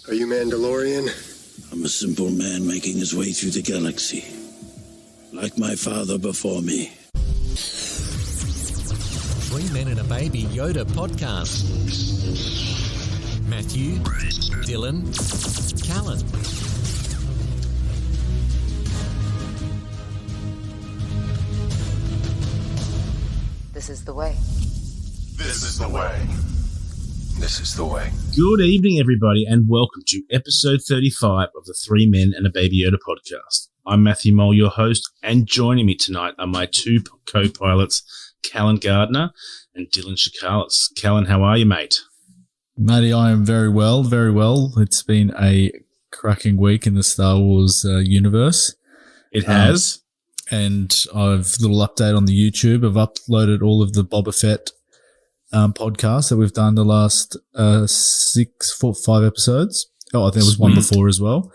Are you Mandalorian? I'm a simple man making his way through the galaxy, like my father before me. 3 Men and a Baby Yoda podcast. Matthew, Dylan, Callan. This is the way. This is the way. This is the way. Good evening, everybody, and welcome to episode 35 of the 3 Men and a Baby Yoda podcast. I'm Matthew Mole, your host, and joining me tonight are my two co-pilots, Callan Gardner and Dylan Shakalis. Callan, how are you, mate? Matty, I am very well, very well. It's been a cracking week in the Star Wars universe. It has. And I've a little update on the YouTube. I've uploaded all of the Boba Fett podcasts that we've done the last 5 episodes. Oh, I think there was one before as well.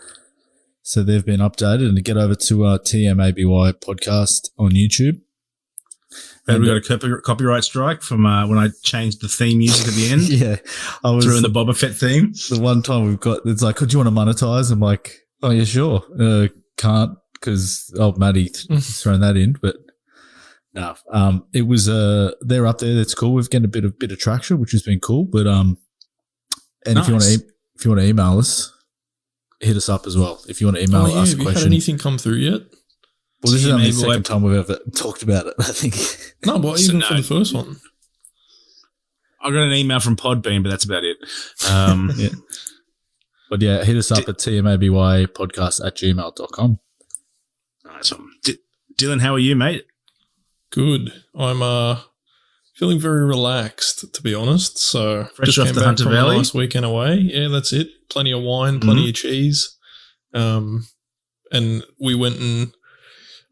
So they've been updated, and to get over to our TMABYPodcast on YouTube. And we got a copyright strike from when I changed the theme music at the end. Yeah. I was threw in the Boba Fett theme. The one time it's like, do you want to monetize? I'm like, oh, yeah, sure. Can't because Matty thrown that in, but no. It was they're up there. That's cool. We've getting a bit of traction, which has been cool. But and nice. if you want to email us, hit us up as well. If you want to email us a question. Have you had anything come through yet? Well, this is only the second time we've ever talked about it, I think. No, but even for the first one. I got an email from Podbean, but that's about it. Yeah. But yeah, hit us up at tmabypodcast@gmail.com. Nice one. Dylan, how are you, mate? Good. I'm feeling very relaxed, to be honest. So fresh just off came the back Hunter from Valley. a nice weekend away. Yeah, that's it. Plenty of wine, plenty of cheese. And we went and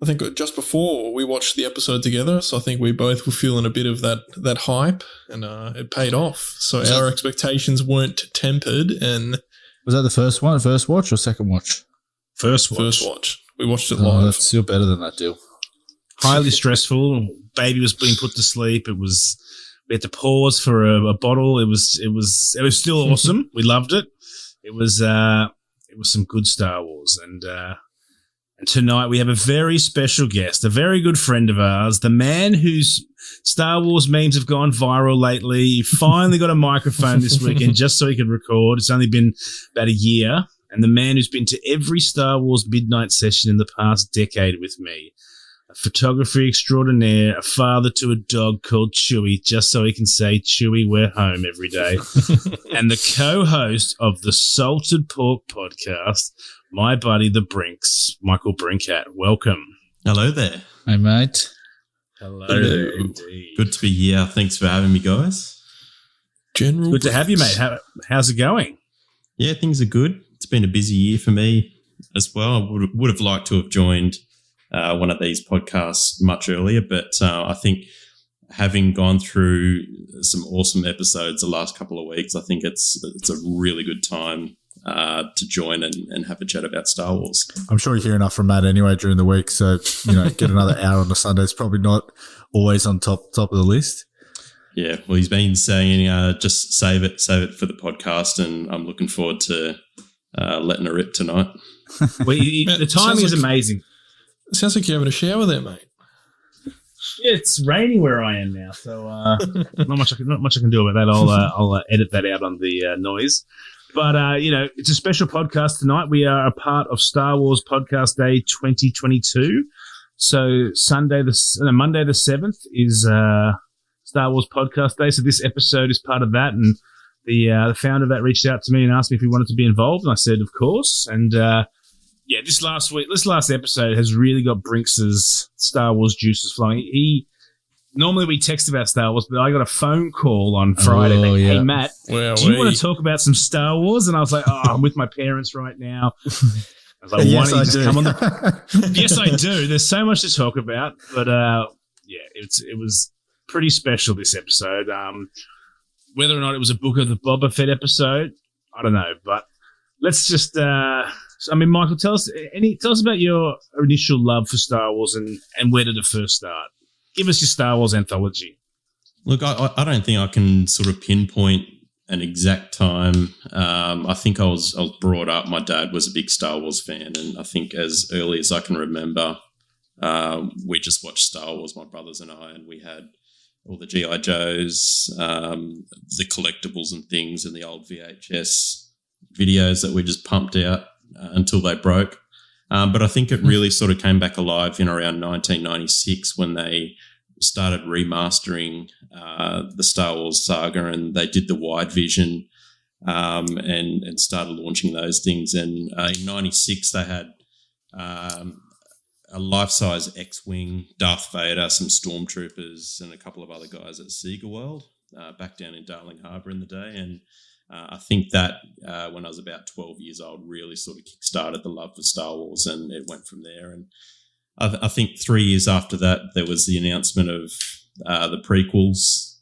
I think just before we watched the episode together, so I think we both were feeling a bit of that hype, and it paid off. So our expectations weren't tempered. And was that the first one, first watch or second watch? First watch. First watch. We watched it live. That's still better than that deal. Highly stressful. Baby was being put to sleep. We had to pause for a bottle. It was still awesome. We loved it. It was some good Star Wars, and tonight we have a very special guest, a very good friend of ours, the man whose Star Wars memes have gone viral lately. He finally got a microphone this weekend just so he could record. It's only been about a year. And the man who's been to every Star Wars midnight session in the past decade with me. A photographer extraordinaire, a father to a dog called Chewy, just so he can say, Chewy, we're home every day. And the co-host of the Salted Pork podcast, my buddy, the Brinks, Michael Brincat. Welcome. Hello there. Hey, mate. Hello. Indeed. Good to be here. Thanks for having me, guys. Good to have you, mate. How's it going? Yeah, things are good. It's been a busy year for me as well. I would have liked to have joined one of these podcasts much earlier, but I think having gone through some awesome episodes the last couple of weeks, I think it's a really good time to join and have a chat about Star Wars. I'm sure you hear enough from Matt anyway during the week, so get another hour on a Sunday is probably not always on top of the list. Yeah, well, he's been saying just save it for the podcast, and I'm looking forward to letting her rip tonight. The timing is amazing. It sounds like you're having a shower there, mate. Yeah, it's raining where I am now, so not much I can do about that. I'll edit that out on the noise. But it's a special podcast tonight. We are a part of Star Wars Podcast Day 2022. So Monday the 7th is Star Wars Podcast Day. So this episode is part of that, and the founder of that reached out to me and asked me if he wanted to be involved, and I said, of course. And this last episode has really got Brinks's Star Wars juices flowing. Normally we text about Star Wars, but I got a phone call on Friday. Hey, Matt, do you want to talk about some Star Wars? And I was like, I'm with my parents right now. I was like, yes, why don't you just come on the... Yes, I do. There's so much to talk about, but it was pretty special this episode. Whether or not it was a Book of the Boba Fett episode, I don't know. But let's just, Michael, tell us about your initial love for Star Wars and where did it first start? Give us your Star Wars anthology. Look, I don't think I can sort of pinpoint an exact time. I think I was brought up. My dad was a big Star Wars fan, and I think as early as I can remember, we just watched Star Wars, my brothers and I, and we had all the G.I. Joes, the collectibles and things, and the old VHS videos that we just pumped out until they broke. But I think it really sort of came back alive in around 1996 when they started remastering the Star Wars saga, and they did the wide vision and started launching those things. And in 96, they had a life-size X-Wing, Darth Vader, some stormtroopers, and a couple of other guys at Sega World back down in Darling Harbour in the day. And I think that when I was about 12 years old, really sort of kickstarted the love for Star Wars, and it went from there. And I think 3 years after that, there was the announcement of the prequels,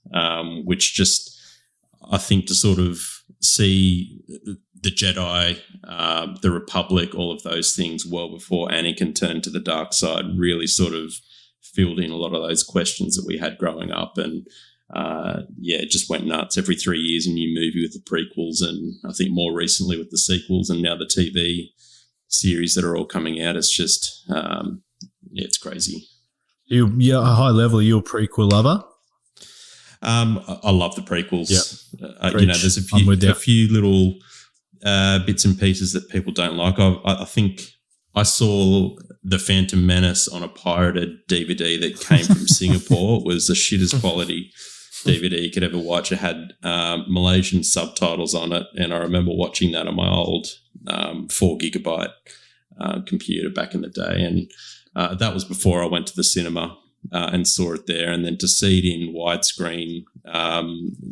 which just, I think, to sort of see the Jedi, the Republic, all of those things well before Anakin turned to the dark side, really sort of filled in a lot of those questions that we had growing up. And it just went nuts. Every 3 years, a new movie with the prequels, and I think more recently with the sequels, and now the TV series that are all coming out. It's just, it's crazy. You're a high level. You're a prequel lover. I love the prequels. Yep. There's a few little bits and pieces that people don't like. I think I saw The Phantom Menace on a pirated DVD that came from Singapore. It was the shittest quality DVD you could ever watch. It had Malaysian subtitles on it, and I remember watching that on my old 4 gigabyte computer back in the day. And that was before I went to the cinema and saw it there. And then to see it in widescreen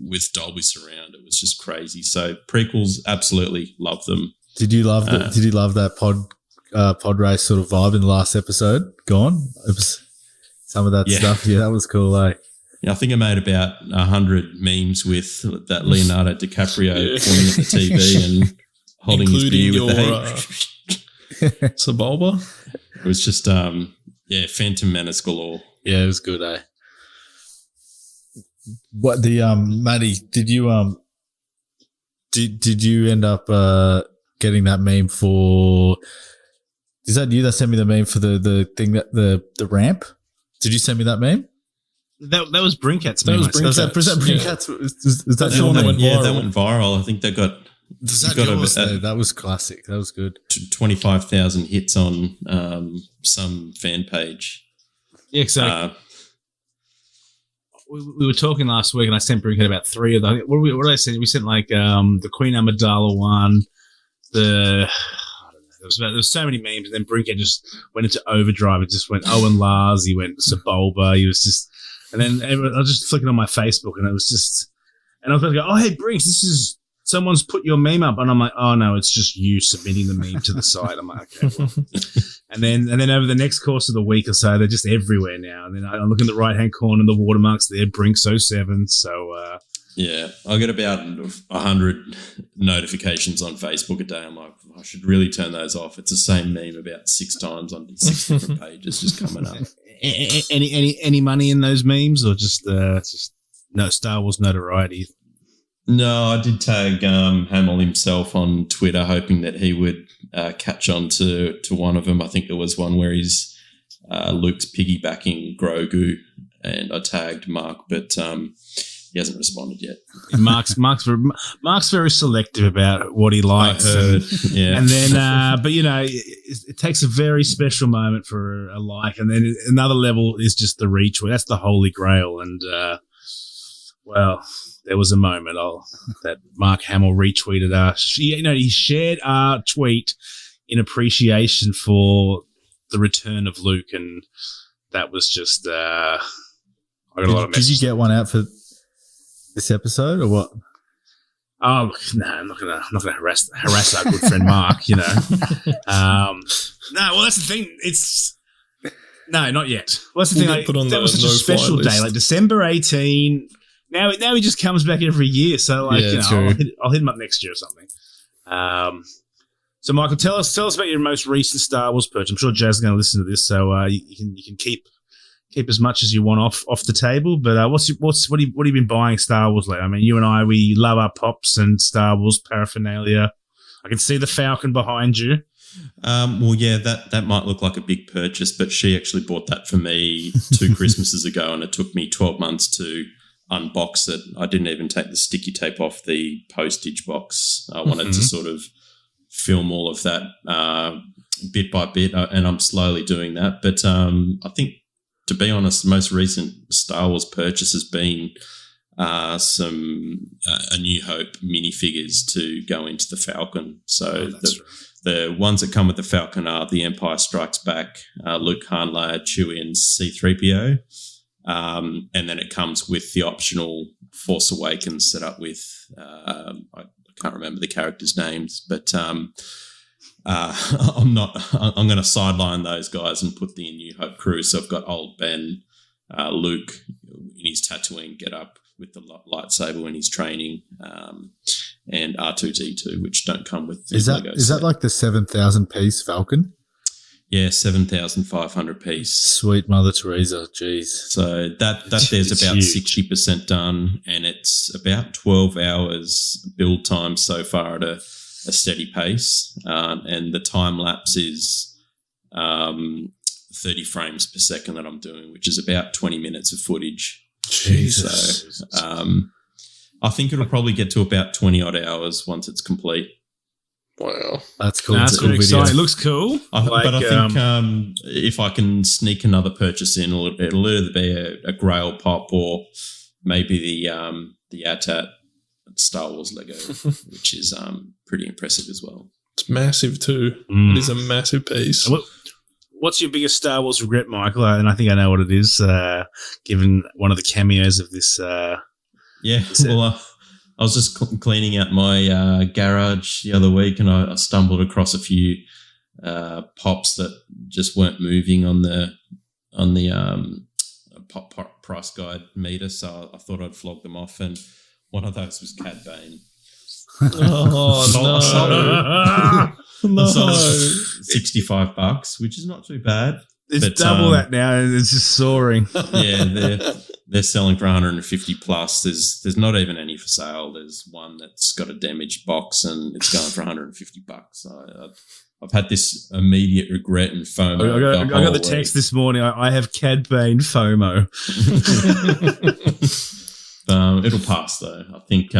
with Dolby Surround, it was just crazy. So prequels, absolutely love them. Did you love that? Did you love that pod race sort of vibe in the last episode? Gone. It was some of that stuff. Yeah, that was cool. Yeah, I think I made about 100 memes with that Leonardo DiCaprio pointing at the TV and holding his beer with the heat. Sebulba. It was just, Phantom Menace galore. Yeah, it was good, eh? What Maddie, did you did you end up getting that meme for? Is that you that sent me the meme for the thing that the ramp? Did you send me that meme? That was Brincats. That was Brincats. Is that the one that went viral? Yeah, that went viral. I think they got. That was classic. That was good. 25,000 hits on some fan page. Yeah, so we were talking last week, and I sent Brincat about 3 of them. What did I send? We sent like the Queen Amidala one. There was so many memes, and then Brincat just went into overdrive. It just went Owen Lars. He went Sebulba. He was just, and then I was just flicking on my Facebook, and it was just, and I was going to go, oh hey Brinks, this is. Someone's put your meme up, and I'm like, oh no, it's just you submitting the meme to the site. I'm like, okay, well. and then over the next course of the week or so, they're just everywhere now. And then I look in the right hand corner, and the watermarks there, Brinks07. So yeah, I get about 100 notifications on Facebook a day. I'm like, I should really turn those off. It's the same meme about 6 times on 6 different pages, just coming up. Any money in those memes, or just no Star Wars notoriety? No, I did tag Hamill himself on Twitter, hoping that he would catch on to one of them. I think there was one where he's Luke's piggybacking Grogu, and I tagged Mark, but he hasn't responded yet. Mark's very selective about what he likes. I heard, yeah. And then, but it takes a very special moment for a like, and then another level is just the retweet. That's the holy grail, and well. There was a moment that Mark Hamill retweeted us. He shared our tweet in appreciation for the return of Luke, and that was just. I got a lot of messages. Did you get one out for this episode or what? Oh no, I'm not gonna harass our good friend Mark. No, well that's the thing. No, not yet. Well, that's the thing. That was such a special day, like December 18. Now he just comes back every year, so I'll hit him up next year or something. So Michael, tell us about your most recent Star Wars purchase. I'm sure Jazz is going to listen to this, so you can keep keep as much as you want off the table. But what have you been buying Star Wars lately? I mean, you and I, we love our pops and Star Wars paraphernalia. I can see the Falcon behind you. Well, yeah, that might look like a big purchase, but she actually bought that for me 2 Christmases ago, and it took me 12 months to unbox it. I didn't even take the sticky tape off the postage box. I wanted to sort of film all of that bit by bit, and I'm slowly doing that. But I think, to be honest, the most recent Star Wars purchase has been some A New Hope minifigures to go into the Falcon. So the ones that come with the Falcon are The Empire Strikes Back, Luke, Han, Leia, Chewie, and C-3PO. And then it comes with the optional Force Awakens set up with, I can't remember the characters' names, but I'm going to sideline those guys and put the New Hope crew. So I've got old Ben, Luke in his Tatooine get up with the lightsaber when he's training, and R2-D2, which don't come with the Lego Is set. that like the 7,000 piece Falcon? Yeah, 7,500 piece. Sweet Mother Teresa, jeez. So that there's about 60% done, and it's about 12 hours build time so far at a steady pace, and the time lapse is 30 frames per second that I'm doing, which is about 20 minutes of footage. Jesus. So I think it'll probably get to about 20 odd hours once it's complete. Wow. That's cool. That's It's a cool really video. exciting. It looks cool. But I think if I can sneak another purchase in, it'll either be a Grail pop or maybe the AT-AT Star Wars Lego, which is pretty impressive as well. It's massive too. It is a massive piece. What's your biggest Star Wars regret, Michael? And I think I know what it is, given one of the cameos of this. I was just cleaning out my garage the other week, and I stumbled across a few pops that just weren't moving on the pop price guide meter. So I thought I'd flog them off, and one of those was Cad Bane. Oh no! So $65, which is not too bad. It's double that now, and it's just soaring. Yeah, they're selling for 150 plus. There's not even any for sale. There's one that's got a damaged box, and it's going for 150 bucks. So I've had this immediate regret and FOMO. I got the text this morning. I have Cad Bane FOMO. It'll pass though. I think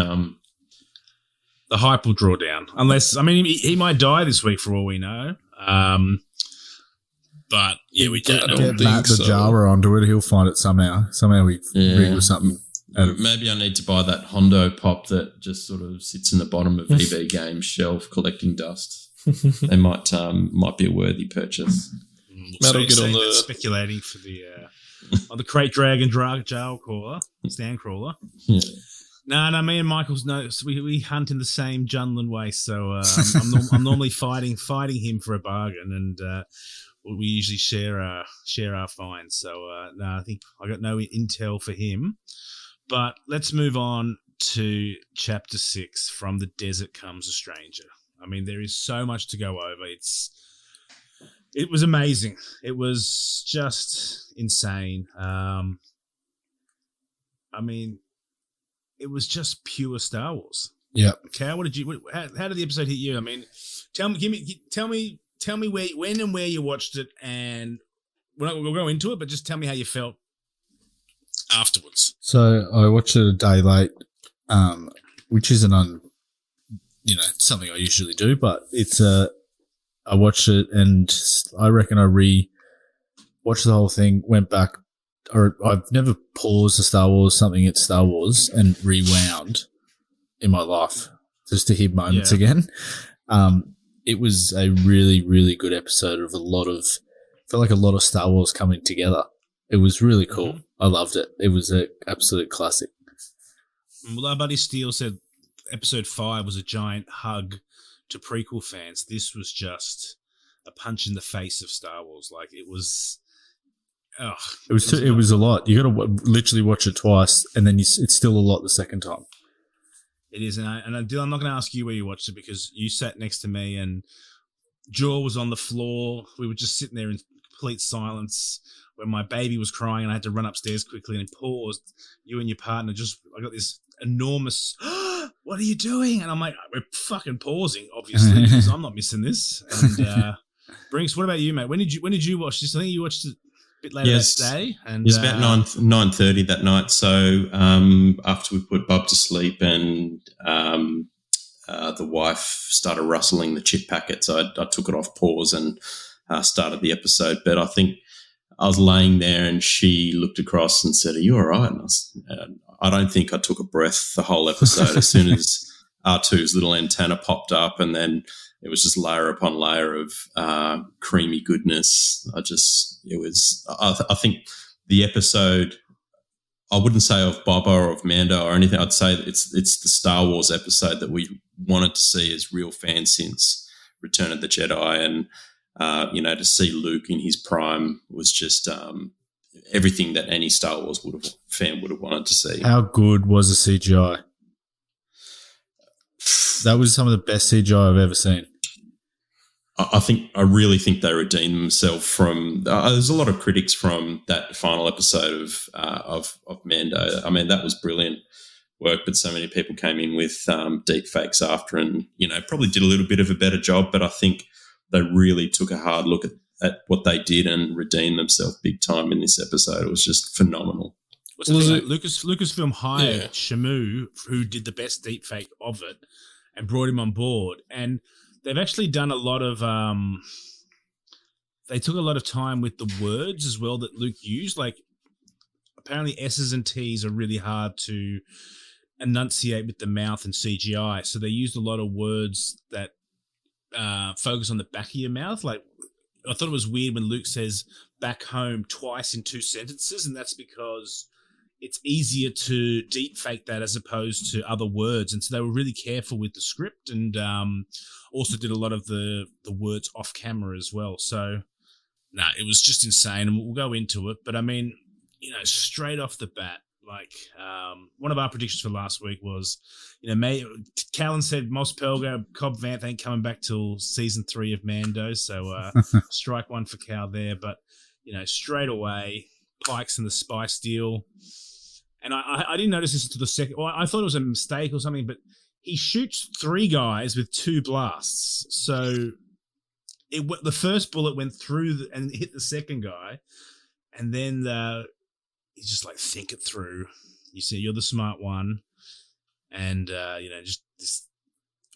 the hype will draw down. Unless, I mean, he might die this week for all we know. But yeah, we don't know. Get Matt the Java onto it. He'll find it somehow. Somehow we rig or something. Maybe I need to buy that Hondo pop that just sort of sits in the bottom of EB Games shelf collecting dust. They might be a worthy purchase. Matt will get on the speculating for the on the Crate Dragon jail crawler, stand crawler. Yeah. No, me and Michael's we hunt in the same Junlin way, so I'm normally fighting him for a bargain, and we usually share our finds. So no, I think I got no intel for him. But let's move on to Chapter 6. From the Desert Comes a Stranger. I mean, there is so much to go over. It was amazing. It was just insane. I mean, it was just pure Star Wars. Yeah. Cal, how did the episode hit you? I mean, tell me when and where you watched it, and we'll go into it, but just tell me how you felt afterwards. So I watched it a day late, which isn't something I usually do, but it's I watched it, and I reckon I watched the whole thing, went back, or I've never paused a Star Wars, something at Star Wars, and rewound in my life just to hear moments again. It was a really, really good episode of felt like a lot of Star Wars coming together. It was really cool. Mm-hmm. I loved it. It was an absolute classic. Well, our buddy Steele said episode 5 was a giant hug to prequel fans. This was just a punch in the face of Star Wars. Like, it was... It was a lot. You got to literally watch it twice, and then it's still a lot the second time. It is, and I'm not going to ask you where you watched it because you sat next to me, and Jaw was on the floor. We were just sitting there in complete silence when my baby was crying and I had to run upstairs quickly and paused. You and your partner I got this enormous, what are you doing? And I'm like, we're fucking pausing, obviously, because I'm not missing this. And Brinks, what about you, mate? When did you watch this? I think you watched it a bit later that day. And it was about 9:30 that night. So after we put Bob to sleep and the wife started rustling the chip packets, I took it off pause and started the episode. But I think I was laying there and she looked across and said, "Are you all right?" And I don't think I took a breath the whole episode. As soon as R2's little antenna popped up, and then it was just layer upon layer of creamy goodness. I think the episode, I wouldn't say of Boba or of Mando or anything. I'd say it's the Star Wars episode that we wanted to see as real fans since Return of the Jedi. And, to see Luke in his prime was just everything that any Star Wars fan would have wanted to see. How good was the CGI? That was some of the best CGI I've ever seen. I really think they redeemed themselves from. There's a lot of critics from that final episode of Mando. I mean, that was brilliant work, but so many people came in with deep fakes after, and probably did a little bit of a better job. But I think they really took a hard look at what they did and redeemed themselves big time in this episode. It was just phenomenal. What's the thing? Lucasfilm hired Shamu, who did the best deepfake of it, and brought him on board. And they've actually done a lot of they took a lot of time with the words as well that Luke used. Like, apparently S's and T's are really hard to enunciate with the mouth and CGI. So they used a lot of words that focus on the back of your mouth. Like, I thought it was weird when Luke says back home twice in 2 sentences, and that's because it's easier to deep fake that as opposed to other words. And so they were really careful with the script, and also did a lot of the words off camera as well. So, it was just insane, and we'll go into it. But I mean, straight off the bat, like one of our predictions for last week was, Callan said Mos Pelgo, Cobb Vanth ain't coming back till season 3 of Mando. So strike one for Cal there. But, straight away, Pikes and the spice deal. And I didn't notice this until the second. Well, I thought it was a mistake or something, but he shoots 3 guys with 2 blasts. So the first bullet went through and hit the second guy. And then he's just like, think it through. You see, you're the smart one. And, just this.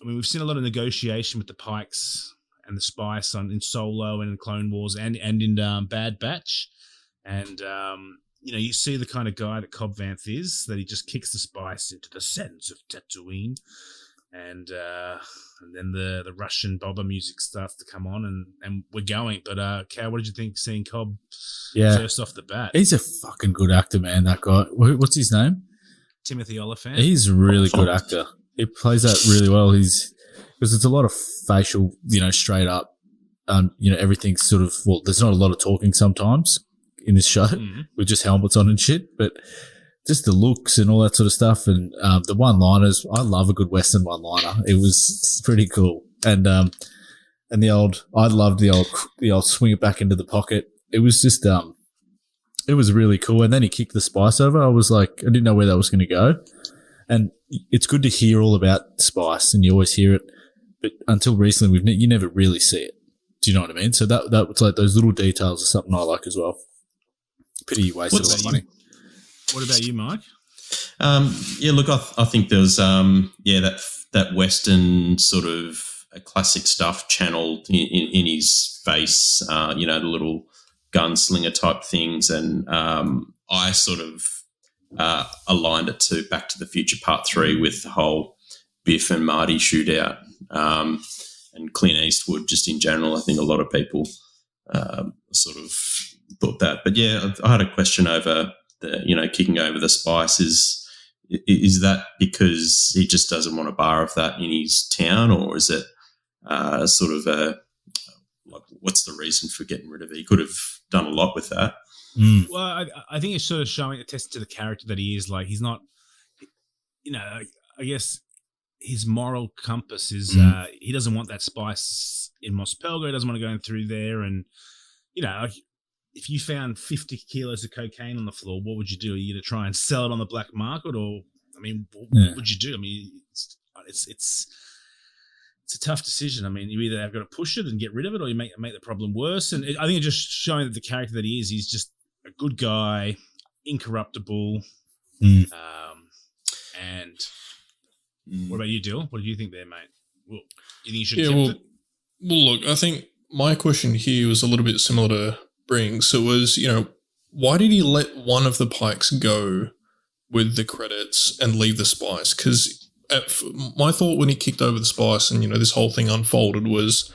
I mean, we've seen a lot of negotiation with the Pikes and the spice in Solo and in Clone Wars and in Bad Batch. And, you see the kind of guy that Cobb Vanth is, that he just kicks the spice into the sands of Tatooine. And then the Russian Boba music starts to come on, and we're going. But, Cal, what did you think seeing Cobb first off the bat? He's a fucking good actor, man, that guy. What's his name? Timothy Oliphant. He's a really good actor. He plays that really well. Because it's a lot of facial, straight up, everything's sort of, well, there's not a lot of talking sometimes in this show with just helmets on and shit, but just the looks and all that sort of stuff. And the one-liners, I love a good Western one-liner. It was pretty cool. And I loved the old swing it back into the pocket. It was just, it was really cool. And then he kicked the spice over. I was like, I didn't know where that was going to go. And it's good to hear all about spice, and you always hear it, but until recently, you never really see it. Do you know what I mean? So that was like those little details are something I like as well. Pity you wasted a lot of money. What about you, Mike? Look, I think there's that Western sort of classic stuff channeled in his face, the little gunslinger type things, and I sort of aligned it to Back to the Future Part 3 with the whole Biff and Marty shootout, and Clint Eastwood just in general. I think a lot of people sort of thought that. But yeah, I had a question over the, kicking over the spice. Is that because he just doesn't want a bar of that in his town, or is it sort of what's the reason for getting rid of it? He could have done a lot with that. Well, I think it's sort of showing a test to the character that he is. Like, he's not, I guess his moral compass is he doesn't want that spice in Mos Pelgo. He doesn't want to go in through there. And, if you found 50 kilos of cocaine on the floor, what would you do? Are you going to try and sell it on the black market, or what would you do? I mean, it's a tough decision. I mean, you either have got to push it and get rid of it, or you make the problem worse. And I think it's just showing that the character that he is, he's just a good guy, incorruptible. And what about you, Dill? What do you think there, mate? Well, do you think you should attempt it? Well, look, I think my question here was a little bit similar to Brinks. It was, why did he let one of the Pikes go with the credits and leave the spice? Because my thought when he kicked over the spice and, this whole thing unfolded was,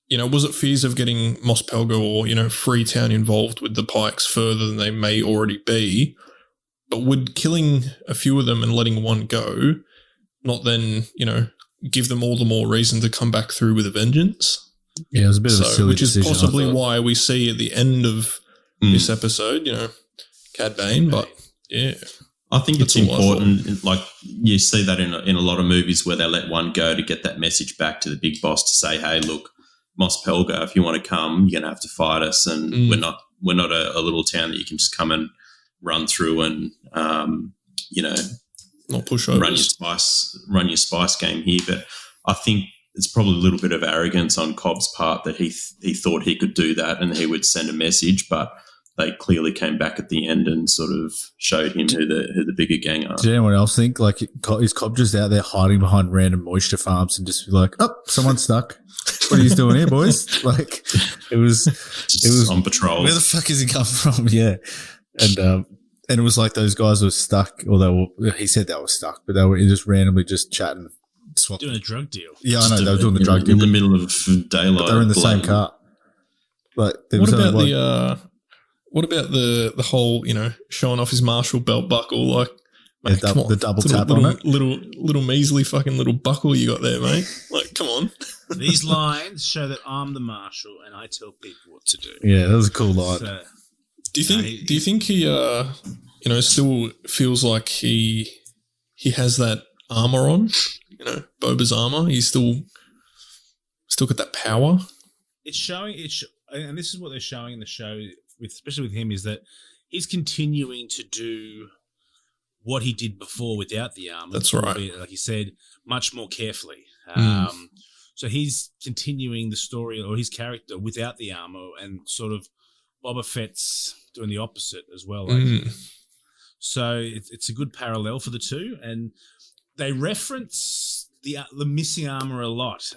was it fears of getting Mos Pelgo or, Freetown involved with the Pikes further than they may already be? But would killing a few of them and letting one go not then, give them all the more reason to come back through with a vengeance? Yeah, it was a bit of a silly decision. Which is possibly why we see at the end of this episode, Cad Bane, but yeah. I think it's important. Like you see that in a lot of movies where they let one go to get that message back to the big boss to say, "Hey, look, Mos Pelgo, if you want to come, you're going to have to fight us, and we're not a little town that you can just come and run through and not push over, run your spice game here." But I think it's probably a little bit of arrogance on Cobb's part that he thought he could do that and he would send a message, but they clearly came back at the end and sort of showed him who the bigger gang are. Did anyone else think, like, is Cobb just out there hiding behind random moisture farms and just be like, oh, someone's stuck. What are you doing here, boys? Like, it was on patrol. Where the fuck has he come from? Yeah. And it was like those guys were stuck, or he said they were stuck, but they were just randomly just chatting. Doing a drug deal. Yeah, I know, they were doing the drug deal. In the middle of daylight. But they were in the same car. Like, what about the whole, showing off his Marshall belt buckle? Like, mate, the double tap on it. Little measly fucking little buckle you got there, mate. Like, come on. These lines show that I'm the marshal and I tell people what to do. Yeah, that was a cool line. So, do you think he still feels like he has that armor on? Boba's armor. He's still got that power. It's showing and this is what they're showing in the show, especially with him, is that he's continuing to do what he did before without the armor. That's right. Like he said, much more carefully. So he's continuing the story or his character without the armor, and sort of Boba Fett's doing the opposite as well. So it's a good parallel for the two, and they reference the missing armor a lot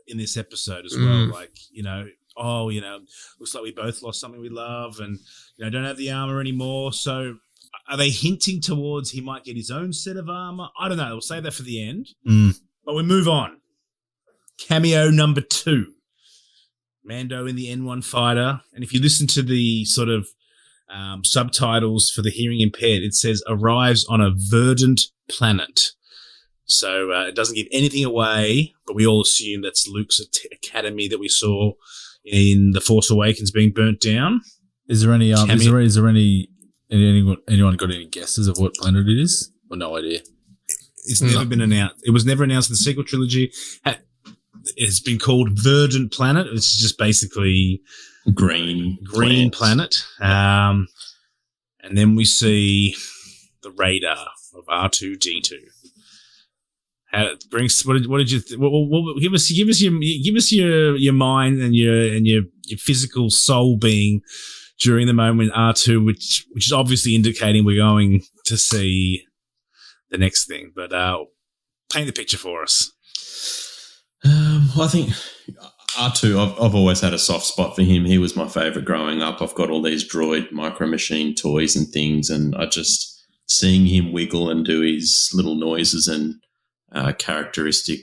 in this episode as well. Like, looks like we both lost something we love, and don't have the armor anymore. So are they hinting towards he might get his own set of armor? I don't know. We'll save that for the end. But we move on. Cameo number 2. Mando in the N1 fighter. And if you listen to the sort of subtitles for the hearing impaired, it says arrives on a verdant planet. So it doesn't give anything away, but we all assume that's Luke's academy that we saw in The Force Awakens being burnt down. Is there any anyone got any guesses of what planet it is? Or no idea? It's never been announced. It was never announced in the sequel trilogy. It's been called Verdant Planet. It's just basically green planet. And then we see the radar of R2-D2. What did you give us your mind and your physical soul being during the moment R2, which is obviously indicating we're going to see the next thing. But paint the picture for us. Well, I think R2, I've always had a soft spot for him. He was my favourite growing up. I've got all these droid micro machine toys and things, and I just seeing him wiggle and do his little noises and characteristic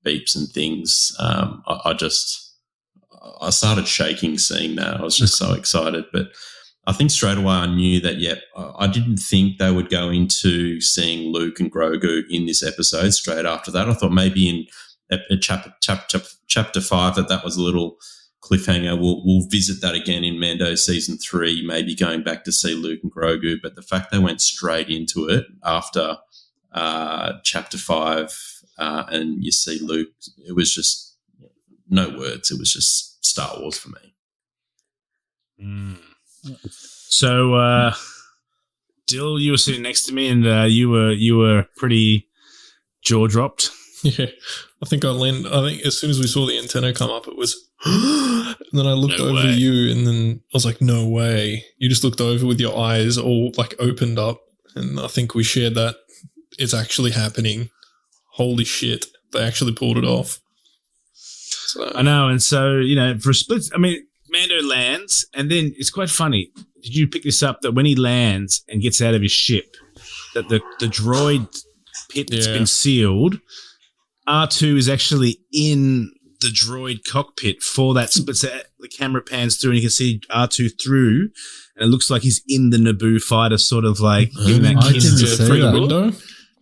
beeps and things. I started shaking seeing that. I was just so excited. But I think straight away I knew that, I didn't think they would go into seeing Luke and Grogu in this episode straight after that. I thought maybe in chapter 5 that was a little cliffhanger. We'll visit that again in Mando season 3, maybe going back to see Luke and Grogu. But the fact they went straight into it after chapter 5 and you see Luke, it was just no words. It was just Star Wars for me. So, Dill, you were sitting next to me, and you were pretty jaw dropped. Yeah, I think as soon as we saw the antenna come up, it was, and then I looked over to you, and then I was like, no way. You just looked over with your eyes all like opened up, and I think we shared that. It's actually happening. Holy shit. They actually pulled it off. So. I know. And so, for a split, Mando lands, and then it's quite funny. Did you pick this up that when he lands and gets out of his ship, that the droid pit that's been sealed, R2 is actually in the droid cockpit for that split. So the camera pans through and you can see R2 through, and it looks like he's in the Naboo fighter, sort of like giving that kiss to free window.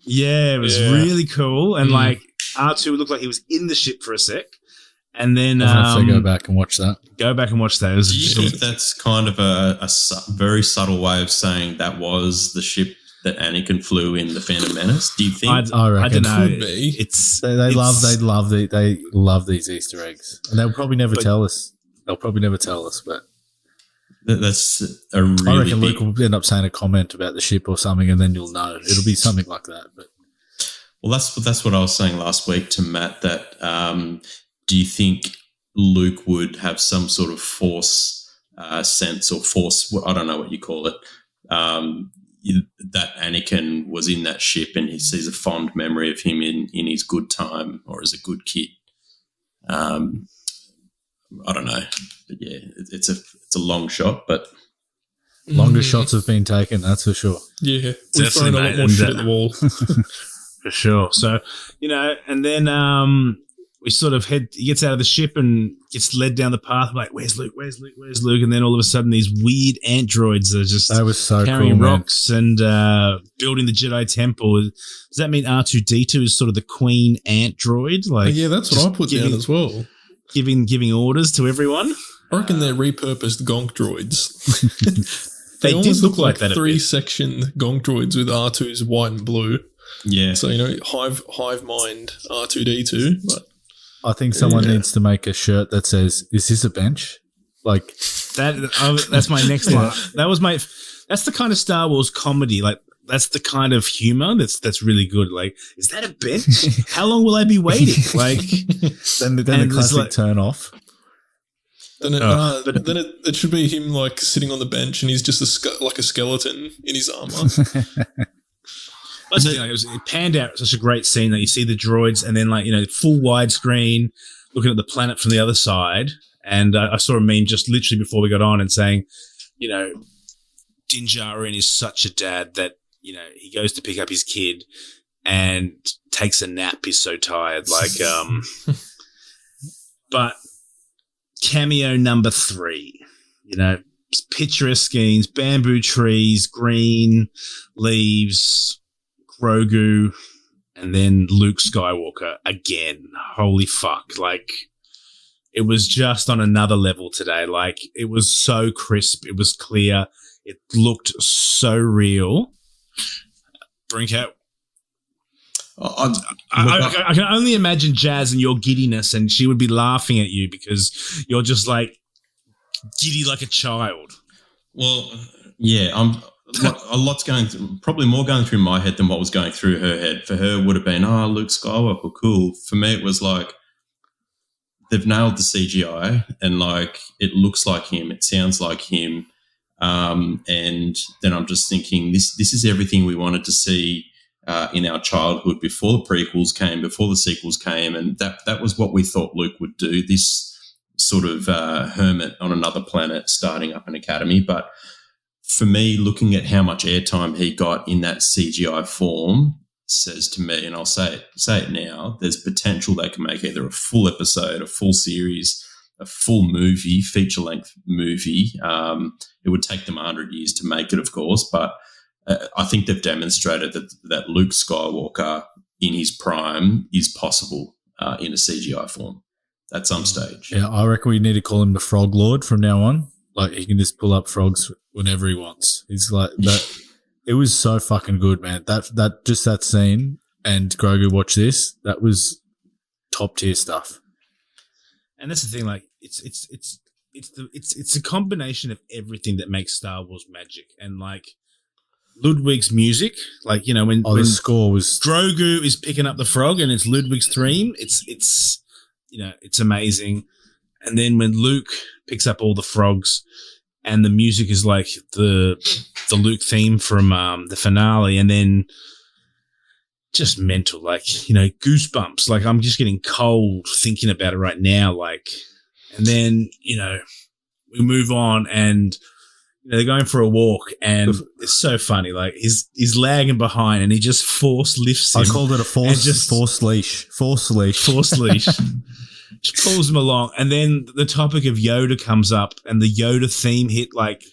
Yeah, it was really cool. And like R2 looked like he was in the ship for a sec. And then I'll have to go back and watch that. Go back and watch that. It was Do you think that's kind of a very subtle way of saying that was the ship that Anakin flew in the Phantom Menace? Do you think? I reckon. I don't know. Could be. They love these Easter eggs, and they'll probably never tell us. But that's a really. I reckon Luke will end up saying a comment about the ship or something, and then you'll know. It'll be something like that. But well, that's what I was saying last week to Matt. That do you think Luke would have some sort of force sense or force? I don't know what you call it. That Anakin was in that ship and he sees a fond memory of him in his good time or as a good kid. I don't know, but yeah, it's a long shot, but longer shots have been taken. That's for sure. Yeah, we've thrown a lot more shit at the wall for sure. So and then we sort of he gets out of the ship and gets led down the path. I'm like, where's Luke? Where's Luke? Where's Luke? And then all of a sudden, these weird androids are just that was so carrying cool, rocks and building the Jedi Temple. Does that mean R2-D2 is sort of the queen ant droid? Like, yeah, that's what I put down as well. Giving orders to everyone. I reckon they're repurposed gonk droids. They almost did look like that. 3-section gonk droids with R2's white and blue. Yeah. So hive mind R2-D2, but. I think someone needs to make a shirt that says, "Is this a bench?" Like that. That's my next one. That's the kind of Star Wars comedy. Like that's the kind of humor that's really good. Like, is that a bench? How long will I be waiting? Like, then the classic turn off. Then it should be him like sitting on the bench and he's just like a skeleton in his armor. It panned out such a great scene that you see the droids and then full widescreen looking at the planet from the other side. And I saw a meme just literally before we got on and saying, Din Djarin is such a dad that, he goes to pick up his kid and takes a nap. He's so tired. Like, but cameo number 3, picturesque scenes, bamboo trees, green leaves, Grogu, and then Luke Skywalker again. Holy fuck. Like, it was just on another level today. Like, it was so crisp. It was clear. It looked so real. Brincat. I can only imagine Jazz and your giddiness, and she would be laughing at you because you're just like giddy like a child. Well, yeah, a lot's probably more going through my head than what was going through her head. For her, it would have been, Luke Skywalker, cool. For me, it was like they've nailed the CGI and like it looks like him, it sounds like him, and then I'm just thinking this is everything we wanted to see in our childhood before the prequels came, before the sequels came, and that was what we thought Luke would do. This sort of hermit on another planet, starting up an academy, but. For me, looking at how much airtime he got in that CGI form says to me, and I'll say it now, there's potential they can make either a full episode, a full series, a full movie, feature-length movie. It would take them 100 years to make it, of course, but I think they've demonstrated that Luke Skywalker in his prime is possible in a CGI form at some stage. Yeah, I reckon we need to call him the Frog Lord from now on. Like, he can just pull up frogs whenever he wants. He's like that. It was so fucking good, man. That scene and Grogu, watch this. That was top tier stuff. And that's the thing. Like, it's it's a combination of everything that makes Star Wars magic, and like Ludwig's music, like when the score was Grogu is picking up the frog and it's Ludwig's theme, it's amazing. And then when Luke picks up all the frogs, and the music is like the Luke theme from the finale, and then just mental, like goosebumps. Like I'm just getting cold thinking about it right now. Like, and then we move on and. They're going for a walk, and it's so funny. Like he's lagging behind, and he just force lifts him. I called it a force leash. Force leash. Just pulls him along, and then the topic of Yoda comes up, and the Yoda theme hit. Like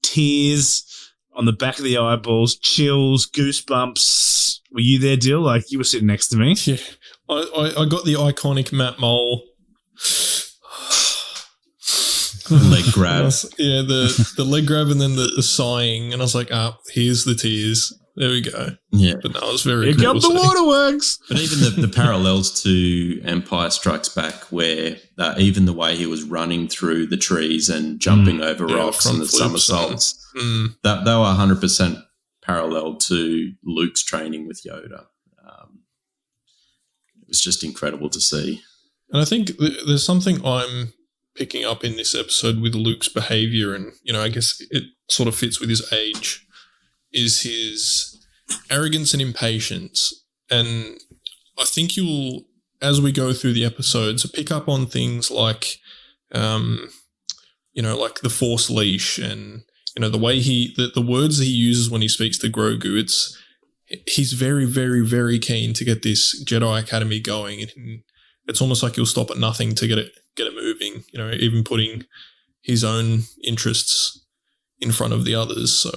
tears on the back of the eyeballs, chills, goosebumps. Were you there, Dill? Like you were sitting next to me. Yeah, I got the iconic Matt Mole. Leg grab. Yeah, the leg grab and then the sighing, and I was like, here's the tears. There we go. Yeah. But no, it was very Here cool. come the waterworks. But even the parallels to Empire Strikes Back, where even the way he was running through the trees and jumping over rocks and the somersaults, that they were 100% parallel to Luke's training with Yoda. It was just incredible to see. And I think there's something I'm picking up in this episode with Luke's behavior, and I guess it sort of fits with his age, is his arrogance and impatience. And I think you'll, as we go through the episodes, pick up on things like like the Force leash, and the way the words that he uses when he speaks to Grogu. He's very, very, very keen to get this Jedi Academy going, and it's almost like he'll stop at nothing to get it moving, even putting his own interests in front of the others. So,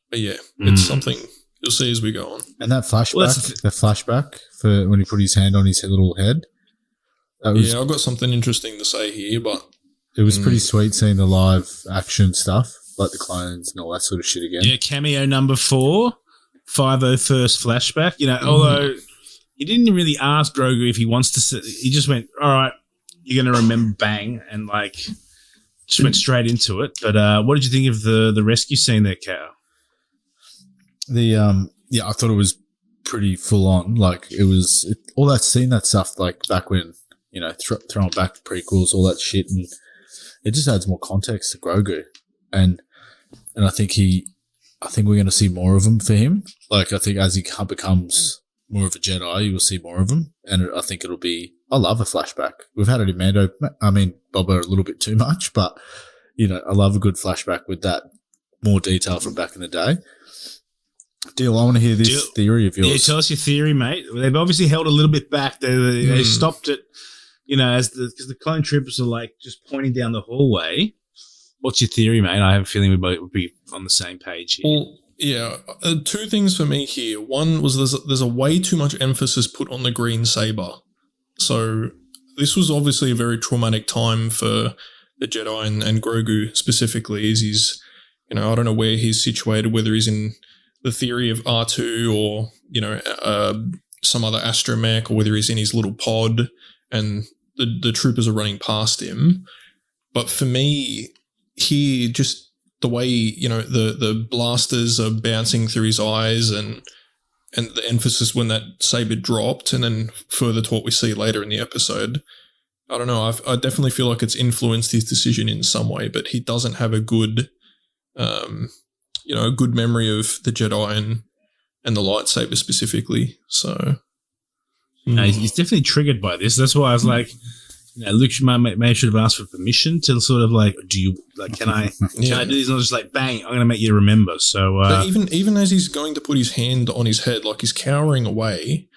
but yeah, it's something you'll see as we go on. And that flashback for when he put his hand on his little head. I've got something interesting to say here, but it was pretty sweet seeing the live action stuff, like the clones and all that sort of shit again. Yeah, cameo number 4, 501st flashback. Although he didn't really ask Grogu if he wants to. He just went, "All right, you're going to remember, bang," and like just went straight into it. But what did you think of the rescue scene there, Cal? I thought it was pretty full on. Like all that scene, that stuff, like back when throwing back the prequels, all that shit, and it just adds more context to Grogu, and I think we're going to see more of him for him. Like I think as he becomes more of a Jedi, you will see more of him, and I think it'll be. I love a flashback. We've had it in Mando. I mean, Boba a little bit too much, but I love a good flashback with that more detail from back in the day. Deal. I want to hear this theory of yours. Yeah, tell us your theory, mate. They've obviously held a little bit back. They stopped it, because the clone troopers are like just pointing down the hallway. What's your theory, mate? I have a feeling we both would be on the same page here. Well, yeah, 2 things for me here. One was there's a way too much emphasis put on the green saber. So this was obviously a very traumatic time for the Jedi and Grogu specifically. Is he's, I don't know where he's situated, whether he's in the theory of R2 or some other astromech, or whether he's in his little pod and the troopers are running past him. But for me, here, just the way, the blasters are bouncing through his eyes and the emphasis when that saber dropped, and then further to what we see later in the episode, I don't know. I definitely feel like it's influenced his decision in some way, but he doesn't have a good, a good memory of the Jedi and the lightsaber specifically. So, no, he's definitely triggered by this. That's why I was like, Luke may should have asked for permission to sort of like, do you like? Can I do this? Not just like bang. I'm going to make you remember. So, but even as he's going to put his hand on his head, like he's cowering away.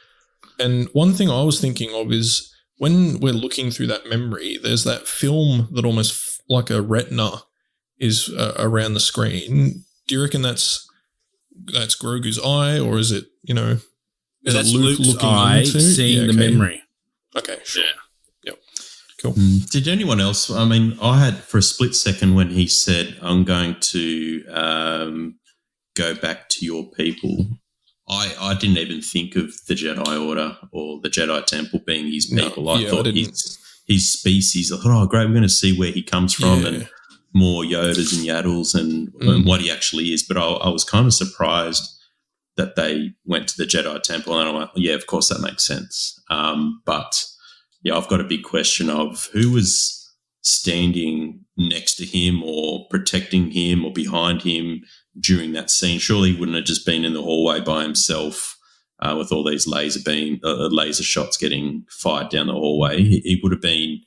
And one thing I was thinking of is when we're looking through that memory, there's that film that almost like a retina is around the screen. Do you reckon that's Grogu's eye, or is it is that's it Luke Luke's looking eye into? seeing the memory? Okay, sure. Yeah. Cool. Did anyone else? I mean, I had for a split second when he said, "I'm going to go back to your people." I didn't even think of the Jedi Order or the Jedi Temple being his people. I thought his species. I thought, oh, great, we're going to see where he comes from and more Yodas and Yaddles and what he actually is. But I was kind of surprised that they went to the Jedi Temple, and I'm like, yeah, of course that makes sense. But yeah, I've got a big question of who was standing next to him or protecting him or behind him during that scene. Surely he wouldn't have just been in the hallway by himself with all these laser shots getting fired down the hallway. He would have been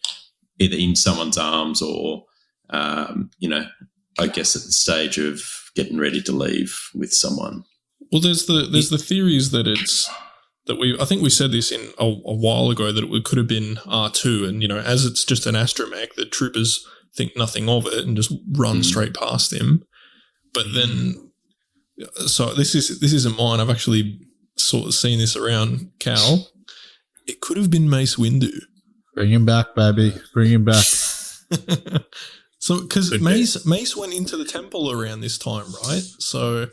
either in someone's arms or, I guess at the stage of getting ready to leave with someone. Well, there's the theories that I think we said this in a while ago, that it could have been R2, and as it's just an astromech, the troopers think nothing of it and just run straight past him. But then, so this isn't mine. I've actually sort of seen this around Cal. It could have been Mace Windu. Bring him back, baby. Bring him back. So, because Mace went into the temple around this time, right? So,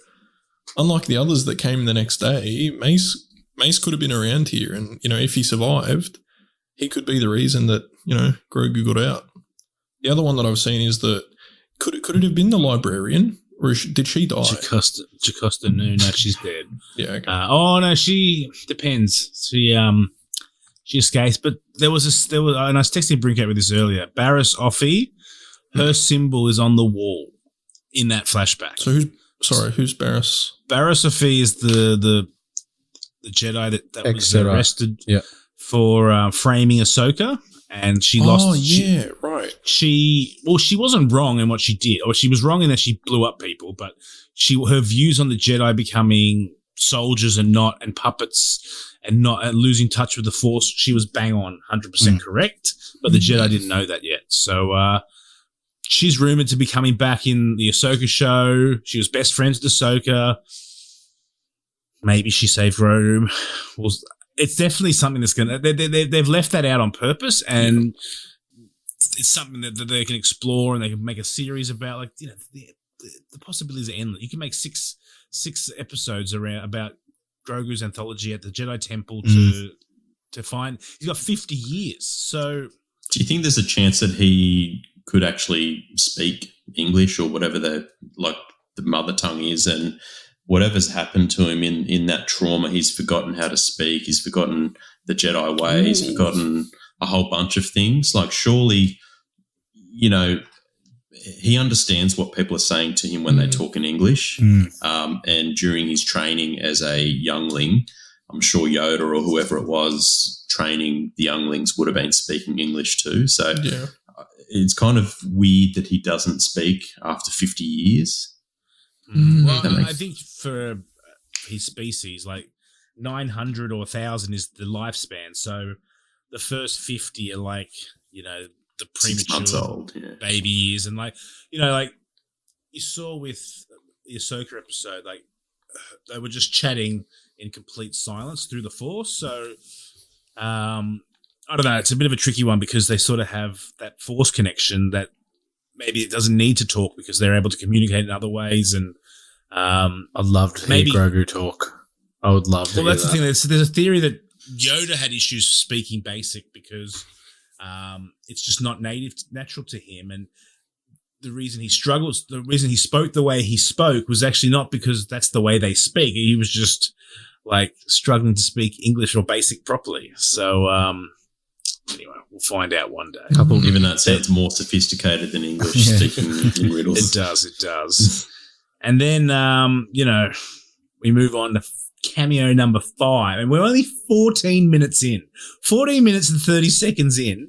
unlike the others that came the next day, Mace could have been around here, and if he survived, he could be the reason that Grogu got out. The other one that I've seen is that could it have been the librarian, or did she die? Jocasta Nu, no, she's dead. Yeah. Okay. No, she depends. She escapes, but there was, and I was texting Brincat with this earlier. Barriss Offee, her symbol is on the wall in that flashback. So who's Barriss? Barriss Offee is the Jedi that was arrested for framing Ahsoka, and she lost. Oh yeah, right. She wasn't wrong in what she did, or she was wrong in that she blew up people, but her views on the Jedi becoming soldiers and puppets and losing touch with the Force, she was bang on, 100% correct. But the Jedi didn't know that yet, so she's rumored to be coming back in the Ahsoka show. She was best friends with Ahsoka. Maybe she saved Grogu. Well, it's definitely something that's going to... They've left that out on purpose, and it's something that they can explore and they can make a series about. Like, the possibilities are endless. You can make six episodes about Grogu's anthology at the Jedi Temple to find... He's got 50 years, so... Do you think there's a chance that he could actually speak English or whatever the mother tongue is, and whatever's happened to him in that trauma, he's forgotten how to speak, he's forgotten the Jedi way, he's forgotten a whole bunch of things? Like, surely, he understands what people are saying to him when they talk in English. And during his training as a youngling, I'm sure Yoda or whoever it was training the younglings would have been speaking English too. So it's kind of weird that he doesn't speak after 50 years. Well, I think for his species, like 900 or 1,000 is the lifespan. So the first 50 are like, the premature baby years. And like you saw with the Ahsoka episode, like they were just chatting in complete silence through the Force. So I don't know. It's a bit of a tricky one because they sort of have that Force connection that maybe it doesn't need to talk because they're able to communicate in other ways. And I'd love to hear Grogu talk. I would love to hear that's the thing. There's a theory that Yoda had issues speaking Basic because it's just not natural to him. And the reason he struggles, the reason he spoke the way he spoke was actually not because that's the way they speak. He was just like struggling to speak English or Basic properly. So anyway, we'll find out one day. Even that sounds more sophisticated than English speaking in riddles. It does. And then, we move on to cameo number 5, and we're only 14 minutes in. 14 minutes and 30 seconds in,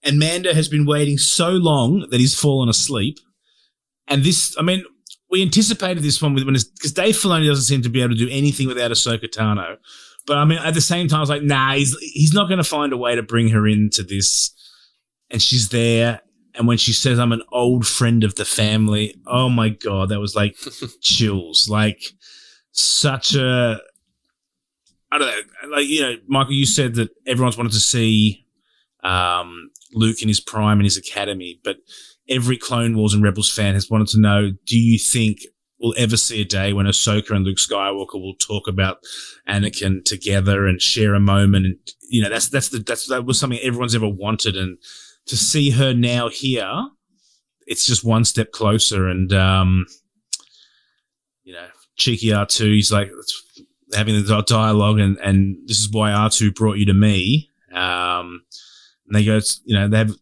and Mando has been waiting so long that he's fallen asleep. And we anticipated this one because Dave Filoni doesn't seem to be able to do anything without Ahsoka Tano. But at the same time, I was like, nah, he's not going to find a way to bring her into this. And she's there. And when she says, I'm an old friend of the family, oh my God, that was like chills. Like such a, I don't know, like, Michael, you said that everyone's wanted to see Luke in his prime in his academy, but every Clone Wars and Rebels fan has wanted to know, do you think we'll ever see a day when Ahsoka and Luke Skywalker will talk about Anakin together and share a moment. And, you know, that was something everyone's ever wanted. And to see her now here, it's just one step closer. And, you know, cheeky R2, he's like having the dialogue and this is why R2 brought you to me. And they go, you know, they have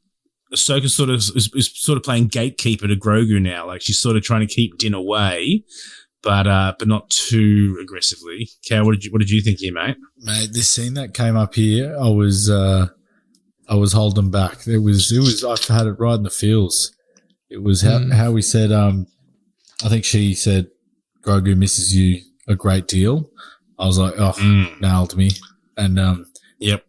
Ahsoka sort of is sort of playing gatekeeper to Grogu now. Like she's sort of trying to keep Din away, but not too aggressively. Cal, what did you think here, mate? Mate, this scene that came up here, I was holding back. It was I had it right in the feels. It was how we said. I think she said Grogu misses you a great deal. I was like, nailed me, and yep.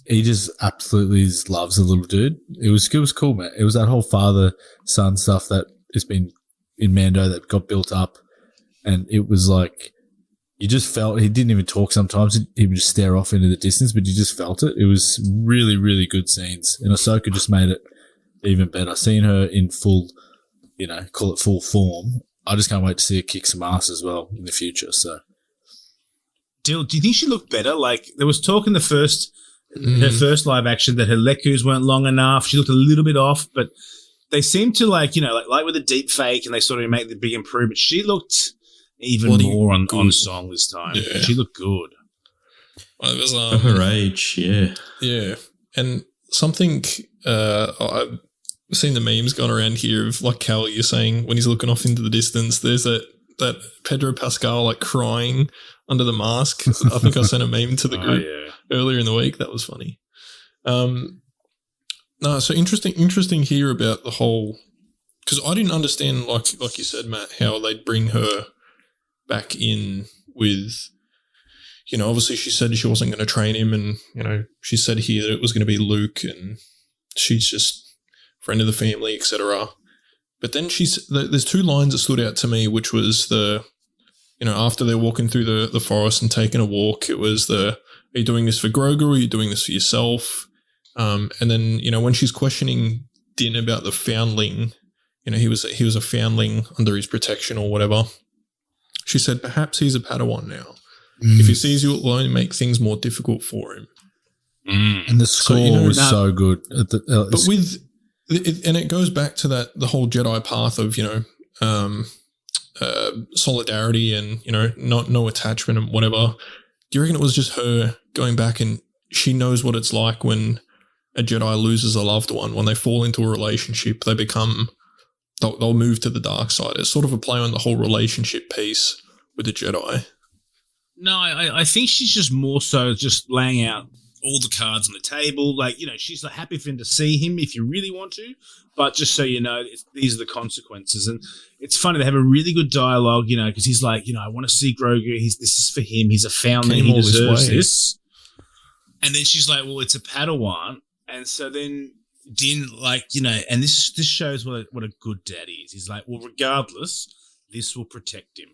He just absolutely loves the little dude. It was cool, man. It was that whole father-son stuff that has been in Mando that got built up. And it was like, you just felt, he didn't even talk sometimes. He would just stare off into the distance, but you just felt it. It was really, really good scenes. And Ahsoka just made it even better. Seeing her in full, you know, call it full form. I just can't wait to see her kick some ass as well in the future. So, Dill, do you think she looked better? Like, there was talk in her first live action that her Lekus weren't long enough. She looked a little bit off, but they seemed to like with a deep fake and they sort of make the big improvement. She looked even more on song this time. Yeah. She looked good. Well, it was, for her age, yeah. Yeah. And something, I've seen the memes going around here of like Cal, you're saying when he's looking off into the distance, there's that Pedro Pascal like crying under the mask. I think I sent a meme to the group earlier in the week. That was funny. No, so interesting here about the whole, because I didn't understand, like you said, Matt, how they'd bring her back in with, you know, obviously she said she wasn't going to train him, and, you know, she said here that it was going to be Luke and she's just friend of the family, etc. But then there's two lines that stood out to me, which was after they're walking through the forest and taking a walk, it was are you doing this for Grogu or are you doing this for yourself? And then, you know, when she's questioning Din about the foundling, you know, he was a foundling under his protection or whatever. She said, perhaps he's a Padawan now. If he sees you, it will only make things more difficult for him. And the score was so good. But and it goes back to the whole Jedi path of, you know, solidarity and, you know, no attachment and whatever. Do you reckon it was just her going back and she knows what it's like when a Jedi loses a loved one, when they fall into a relationship, they'll move to the dark side. It's sort of a play on the whole relationship piece with the Jedi. No, I think she's just more so just laying out all the cards on the table. Like, you know, she's like happy for him to see him if you really want to, but just so you know, these are the consequences. And it's funny, they have a really good dialogue, you know, because he's like, you know, I want to see Grogu. This is for him. He's a foundling. He deserves this. And then she's like, well, it's a Padawan. And so then Din, like, you know, and this shows what a good daddy is. He's like, well, regardless, this will protect him.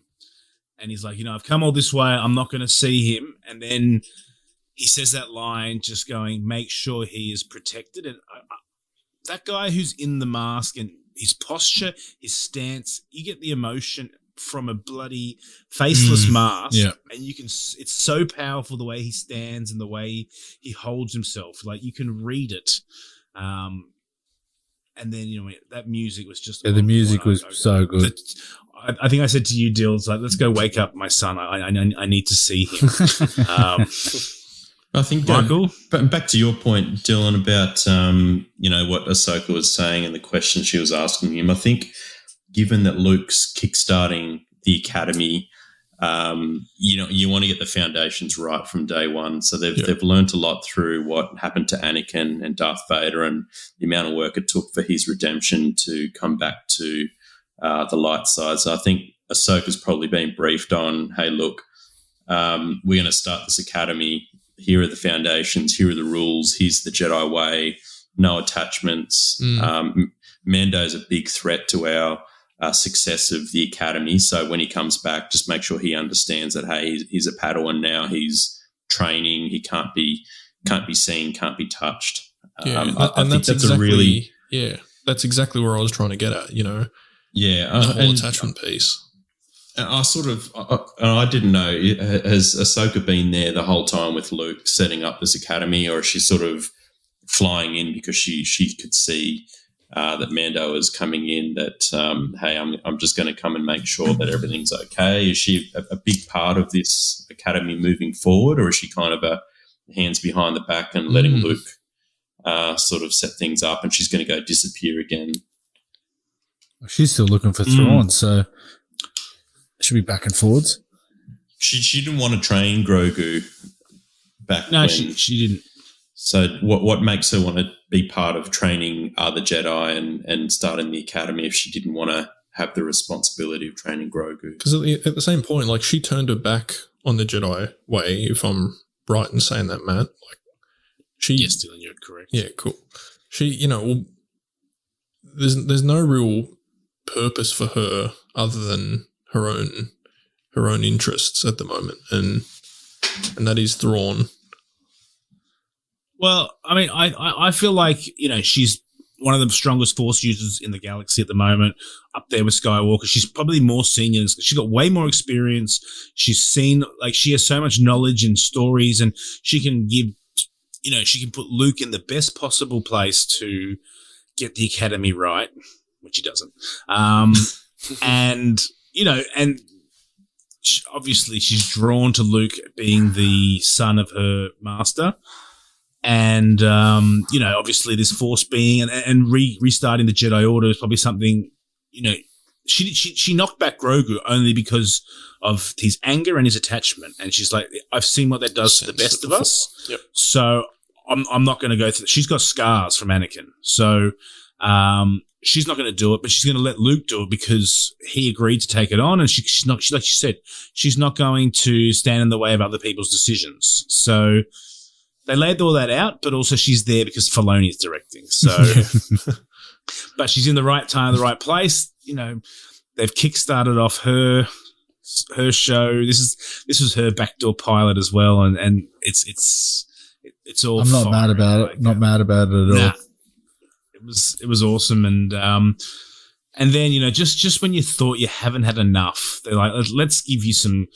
And he's like, you know, I've come all this way. I'm not going to see him. And then he says that line just going, make sure he is protected. And that guy who's in the mask and his posture, his stance, you get the emotion from a bloody faceless mask. Yeah. And it's so powerful the way he stands and the way he holds himself. Like, you can read it. And then, you know, that music was just... Yeah, the music was so good. I think I said to you, Dill, it's like, let's go wake up my son. I need to see him. I think, Michael? Back to your point, Dylan, about, you know, what Ahsoka was saying and the question she was asking him, I think given that Luke's kickstarting the Academy, you know, you want to get the foundations right from day one. So they've learned a lot through what happened to Anakin and Darth Vader and the amount of work it took for his redemption to come back to the light side. So I think Ahsoka's probably been briefed on, hey, look, we're going to start this Academy. Here are the foundations. Here are the rules. Here's the Jedi way. No attachments. Mando's a big threat to our success of the Academy. So when he comes back, just make sure he understands that, hey, he's a Padawan now. He's training. He can't be seen, can't be touched. I think that's exactly, a really... Yeah, that's exactly where I was trying to get at, you know. Yeah. The whole attachment piece. I didn't know, has Ahsoka been there the whole time with Luke setting up this academy, or is she sort of flying in because she could see that Mando is coming in, that, hey, I'm just going to come and make sure that everything's okay? Is she a big part of this academy moving forward, or is she kind of a hands behind the back and letting Luke sort of set things up, and she's going to go disappear again? She's still looking for Thrawn, so she'll be back and forwards. She didn't want to train Grogu back No, when. she didn't. So what makes her want to be part of training other Jedi and starting the academy if she didn't want to have the responsibility of training Grogu? Because at the same point, like, she turned her back on the Jedi way, if I'm right in saying that, Matt. Like, Yes, Dylan, you're correct. Yeah, cool. She, there's no real purpose for her other than her own interests at the moment, and that is Thrawn. Well, I mean, I feel like, she's one of the strongest Force users in the galaxy at the moment, up there with Skywalker. She's probably more senior. She's got way more experience. She's seen, like, she has so much knowledge and stories, and she can give, she can put Luke in the best possible place to get the academy right, which he doesn't. And obviously she's drawn to Luke being the son of her master. And, obviously this Force being and restarting the Jedi Order is probably something, she knocked back Grogu only because of his anger and his attachment. And she's like, I've seen what that does to the best of us. Yep. So I'm not going to go through. She's got scars from Anakin. So, she's not going to do it, but she's going to let Luke do it because he agreed to take it on. And she's not, like she said, she's not going to stand in the way of other people's decisions. So, they laid all that out, but also she's there because Filoni's directing. So, but she's in the right time, the right place. They've kickstarted off her show. This was her backdoor pilot as well, and it's all. I'm not fine, mad about it. Not mad about it at all. It was awesome, and then just when you thought you haven't had enough, they're like, let's give you some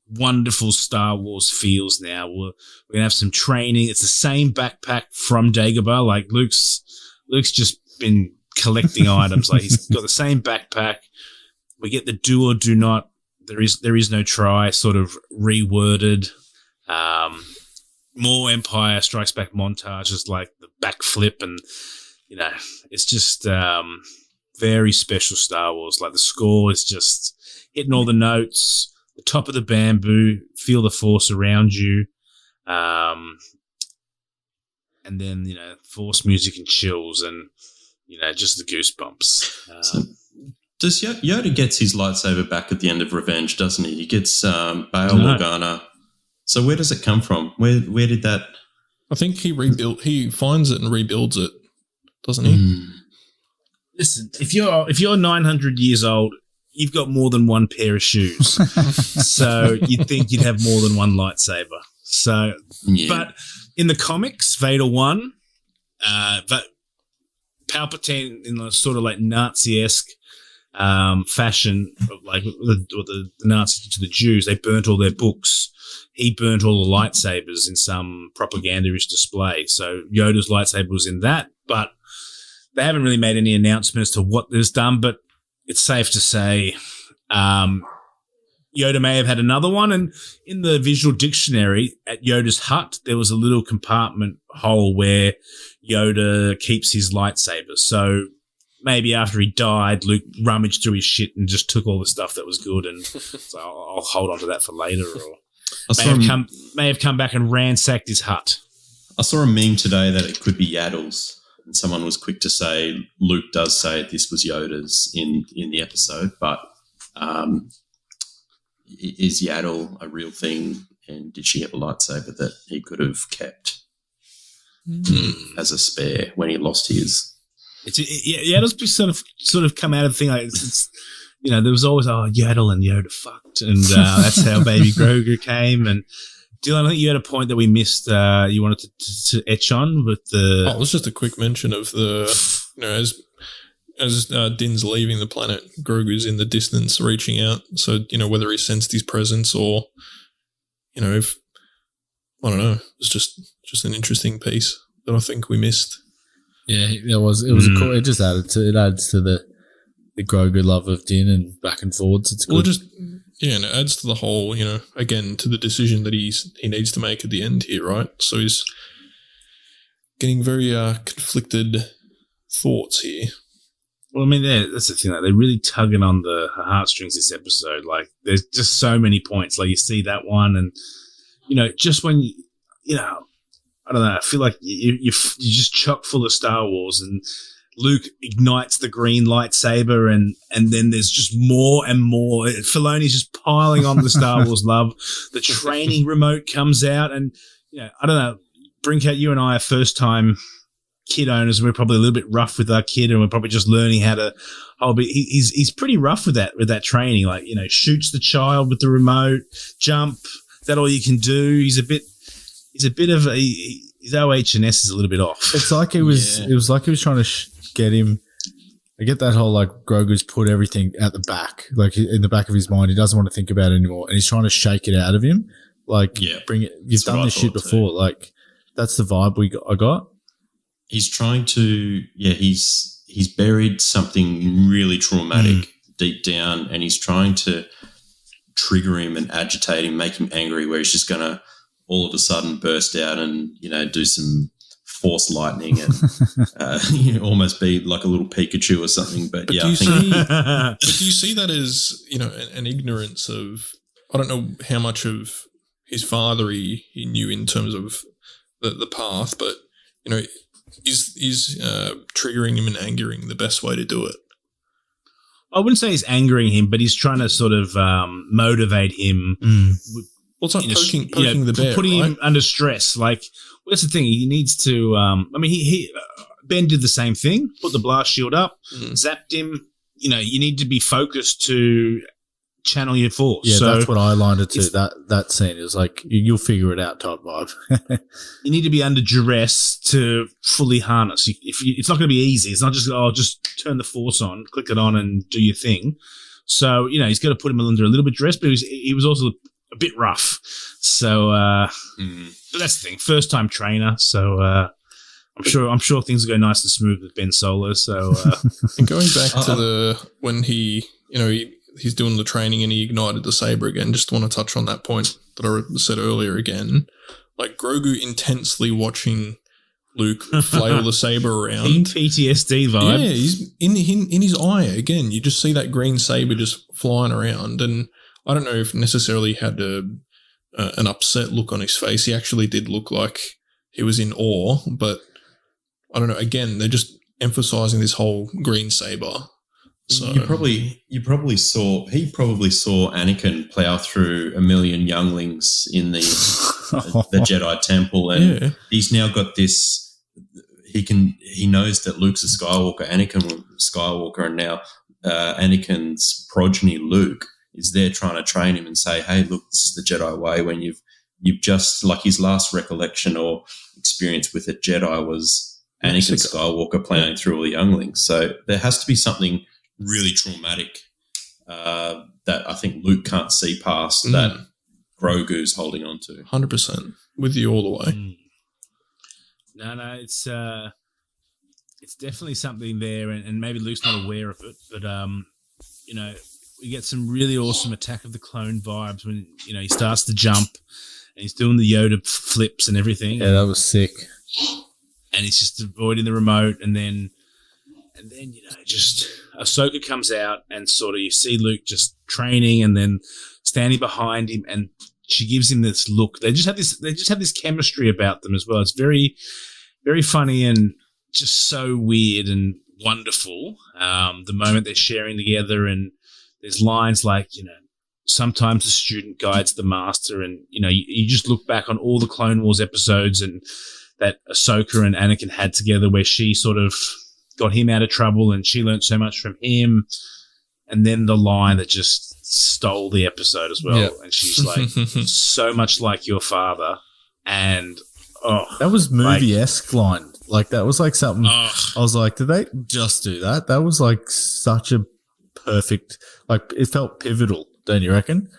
wonderful Star Wars feels now. We're gonna have some training. It's the same backpack from Dagobah. Like Luke's just been collecting items. Like he's got the same backpack. We get the do or do not. There is no try. Sort of reworded. More Empire Strikes Back montages, like the backflip, and it's just very special Star Wars. Like the score is just hitting all the notes. The top of the bamboo, feel the Force around you. And then, Force music and chills and, just the goosebumps. So does Yoda gets his lightsaber back at the end of Revenge, doesn't he? He gets Bail Organa. So where does it come from? Where did that? I think he finds it and rebuilds it, doesn't he? Listen, if you're 900 years old, you've got more than one pair of shoes. So you'd think you'd have more than one lightsaber. So, yeah. But in the comics, Vader won. But Palpatine, in a sort of like Nazi-esque fashion, of like the Nazis to the Jews, they burnt all their books. He burnt all the lightsabers in some propagandist display. So Yoda's lightsaber was in that, but they haven't really made any announcement as to what there's done, but it's safe to say Yoda may have had another one. And in the visual dictionary at Yoda's hut, there was a little compartment hole where Yoda keeps his lightsaber. So maybe after he died, Luke rummaged through his shit and just took all the stuff that was good. And so I'll hold on to that for later. Or may have come back and ransacked his hut. I saw a meme today that it could be Yaddle's. And someone was quick to say, Luke does say this was Yoda's in the episode, but is Yaddle a real thing? And did she have a lightsaber that he could have kept as a spare when he lost his? Yaddle's sort of come out of the thing. Like it's there was always, Yaddle and Yoda fucked, and that's how Baby Grogu came. And Dylan, I think you had a point that we missed. You wanted to etch on with the. Oh, it was just a quick mention of the, as as Din's leaving the planet, Grogu's in the distance reaching out. So, whether he sensed his presence or, if, I don't know, it's just an interesting piece that I think we missed. Yeah, it was a cool. It just adds to the Grogu love of Din and back and forwards. It's good. And it adds to the whole, again, to the decision that he needs to make at the end here, right? So he's getting very conflicted thoughts here. Well, I mean, that's the thing. Like, they're really tugging on the heartstrings this episode. Like, there's just so many points. Like, you see that one, and just when I don't know. I feel like you're just chock full of Star Wars, and Luke ignites the green lightsaber, and then there's just more and more. Filoni's just piling on the Star Wars love. The training remote comes out, and I don't know. Brincat, you and I are first time kid owners. We're probably a little bit rough with our kid, and we're probably just learning how to. He's pretty rough with that training. Like shoots the child with the remote, jump. Is that all you can do? He's a bit of his OH&S is a little bit off. It's like it was like he was trying to get him. I get that whole like Grogu's put everything at the back, like in the back of his mind. He doesn't want to think about it anymore, and he's trying to shake it out of him. Like, bring it. You've done this shit before. Like, that's the vibe I got. He's trying to, he's buried something really traumatic deep down, and he's trying to trigger him and agitate him, make him angry, where he's just going to all of a sudden burst out and, do some force lightning and almost be like a little Pikachu or something. But do you see that as, an ignorance of, I don't know how much of his father he knew in terms of the path, but, is triggering him and angering the best way to do it? I wouldn't say he's angering him, but he's trying to sort of motivate him. Well, it's like poking the bear, putting him under stress. Like, that's the thing. He needs to. Ben did the same thing. Put the blast shield up, zapped him. You need to be focused to channel your force. Yeah, so that's what I aligned it to. That scene is like you'll figure it out type vibe. You need to be under duress to fully harness. It's not going to be easy. It's not just turn the force on, click it on, and do your thing. So he's got to put him under a little bit of duress, but he was also a bit rough. So, but that's the thing. First time trainer. So I'm sure things will go nice and smooth with Ben Solo. So and going back to when he's doing the training and he ignited the saber again. Just want to touch on that point that I said earlier again. Like Grogu intensely watching Luke flail the saber around. PTSD vibe. Yeah, he's in his eye again. You just see that green saber just flying around, and I don't know if necessarily he had an upset look on his face. He actually did look like he was in awe, but I don't know. Again, they're just emphasizing this whole green saber. So he probably saw Anakin plow through a million younglings in the Jedi Temple, and he's now got this. He knows that Luke's a Skywalker, Anakin was a Skywalker, and now Anakin's progeny Luke is there trying to train him and say, "Hey, look, this is the Jedi way." When you've just like his last recollection or experience with a Jedi was Anakin Skywalker plowing through all the younglings. So there has to be something really traumatic that I think Luke can't see past that Grogu's holding on to. 100% with you all the way. No, it's definitely something there, and maybe Luke's not aware of it, but we get some really awesome Attack of the Clone vibes when he starts to jump and he's doing the Yoda flips and everything. Yeah, that was sick. And he's just avoiding the remote, and then just Ahsoka comes out and sort of you see Luke just training and then standing behind him, and she gives him this look. They just have this chemistry about them as well. It's very, very funny and just so weird and wonderful. The moment they're sharing together, and there's lines like, sometimes the student guides the master, and you just look back on all the Clone Wars episodes and that Ahsoka and Anakin had together, where she sort of got him out of trouble and she learned so much from him. And then the line that just stole the episode as well. Yep. And she's like, so much like your father. And that was movie-esque line. Like that was like something. I was like, did they just do that? That was like such a perfect. Like it felt pivotal. Don't you reckon?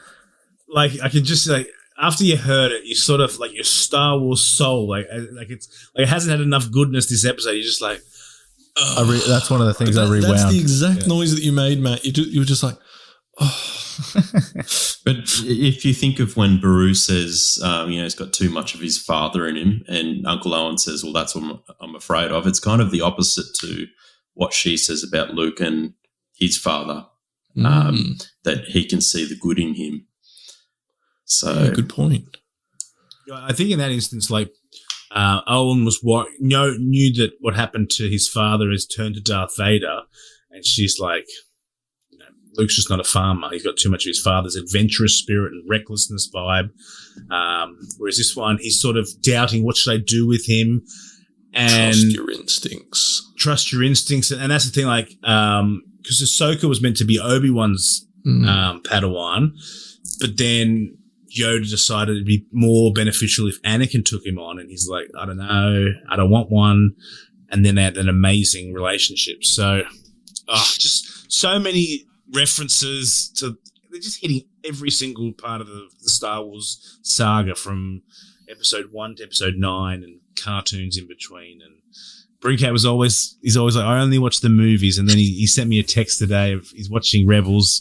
Like I can just like after you heard it, you sort of like your Star Wars soul, like it's like it hasn't had enough goodness this episode. You're just like, that's one of the things I rewound. That's the exact noise that you made, Matt. You were just like, oh. But if you think of when Beru says, he's got too much of his father in him, and Uncle Owen says, well, that's what I'm afraid of. It's kind of the opposite to what she says about Luke and his father, that he can see the good in him. So yeah, good point. I think in that instance, like Owen knew that what happened to his father is turned to Darth Vader, and she's like, Luke's just not a farmer. He's got too much of his father's adventurous spirit and recklessness vibe. Whereas this one, he's sort of doubting, what should I do with him? And trust your instincts. Trust your instincts. And that's the thing, like, because Ahsoka was meant to be Obi-Wan's Padawan, but then Yoda decided it'd be more beneficial if Anakin took him on. And he's like, I don't know, I don't want one. And then they had an amazing relationship. So, just so many references to, they're just hitting every single part of the Star Wars saga from episode 1 to episode 9 and cartoons in between. And Brincat he's always like, I only watch the movies. And then he sent me a text today of he's watching Rebels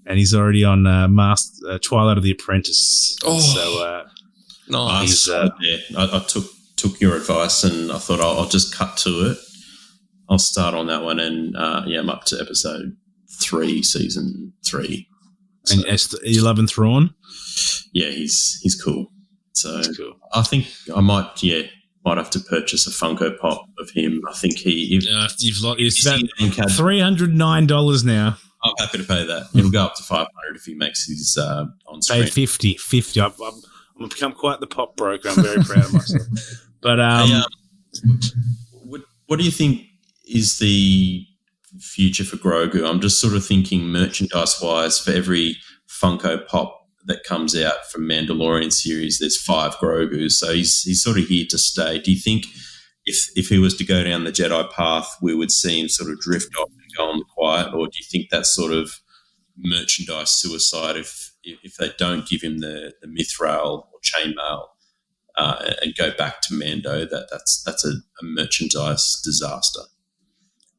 and he's already on Twilight of the Apprentice. Oh, so nice. I took your advice and I thought I'll just cut to it. I'll start on that one and I'm up to episode 3, season 3. So, and are you loving Thrawn? Yeah, he's cool. So that's cool. I think I might have to purchase a Funko Pop of him. I think it's $309 now. I'm happy to pay that. It'll go up to $500 if he makes his on screen. Paid 50. I'm become quite the pop broker. I'm very proud of myself. But what do you think is the future for Grogu? I'm just sort of thinking merchandise-wise, for every Funko Pop that comes out from Mandalorian series, there's 5 Grogus. So he's sort of here to stay. Do you think if he was to go down the Jedi path, we would see him sort of drift off and go on the quiet, or do you think that's sort of merchandise suicide if they don't give him the Mithril or chainmail and go back to Mando? That's a merchandise disaster.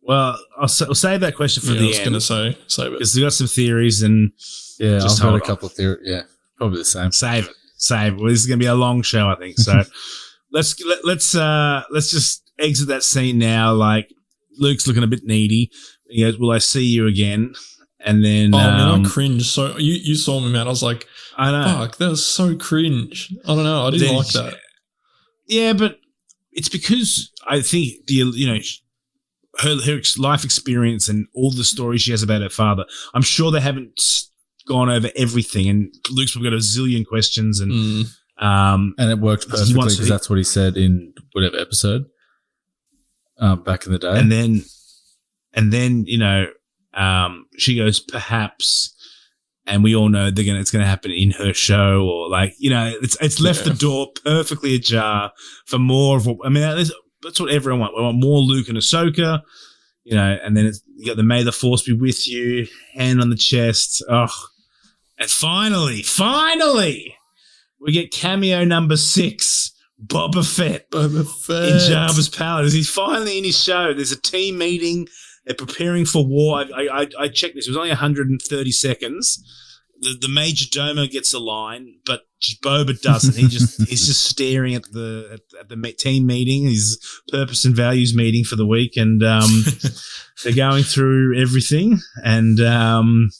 Well, I'll save that question for the end. I was going to say, save it. Because we've got some theories and... Yeah, I've got a couple of theories. Yeah, probably the same. Save it. Well, this is going to be a long show, I think. So let's just exit that scene now. Like, Luke's looking a bit needy. He goes, will I see you again? And then... man, I cringed. So you saw me, man. I was like, I know. Fuck, that was so cringe. I don't know. I didn't like that. Yeah, but it's because I think her life experience and all the stories she has about her father, I'm sure they haven't gone over everything, and Luke's probably got a zillion questions, and it worked perfectly because that's what he said in whatever episode back in the day. And then she goes, perhaps, and we all know it's going to happen in her show, or it's left the door perfectly ajar for more of what, I mean, that's what everyone wants. We want more Luke and Ahsoka, and then you got the May the Force be with you, hand on the chest. Oh, and finally, we get cameo number 6, Boba Fett in Jabba's palace. He's finally in his show. There's a team meeting. They're preparing for war. I checked this. It was only 130 seconds. The Major Domo gets a line, but Boba doesn't. He's just staring at the team meeting, his purpose and values meeting for the week, and they're going through everything. And then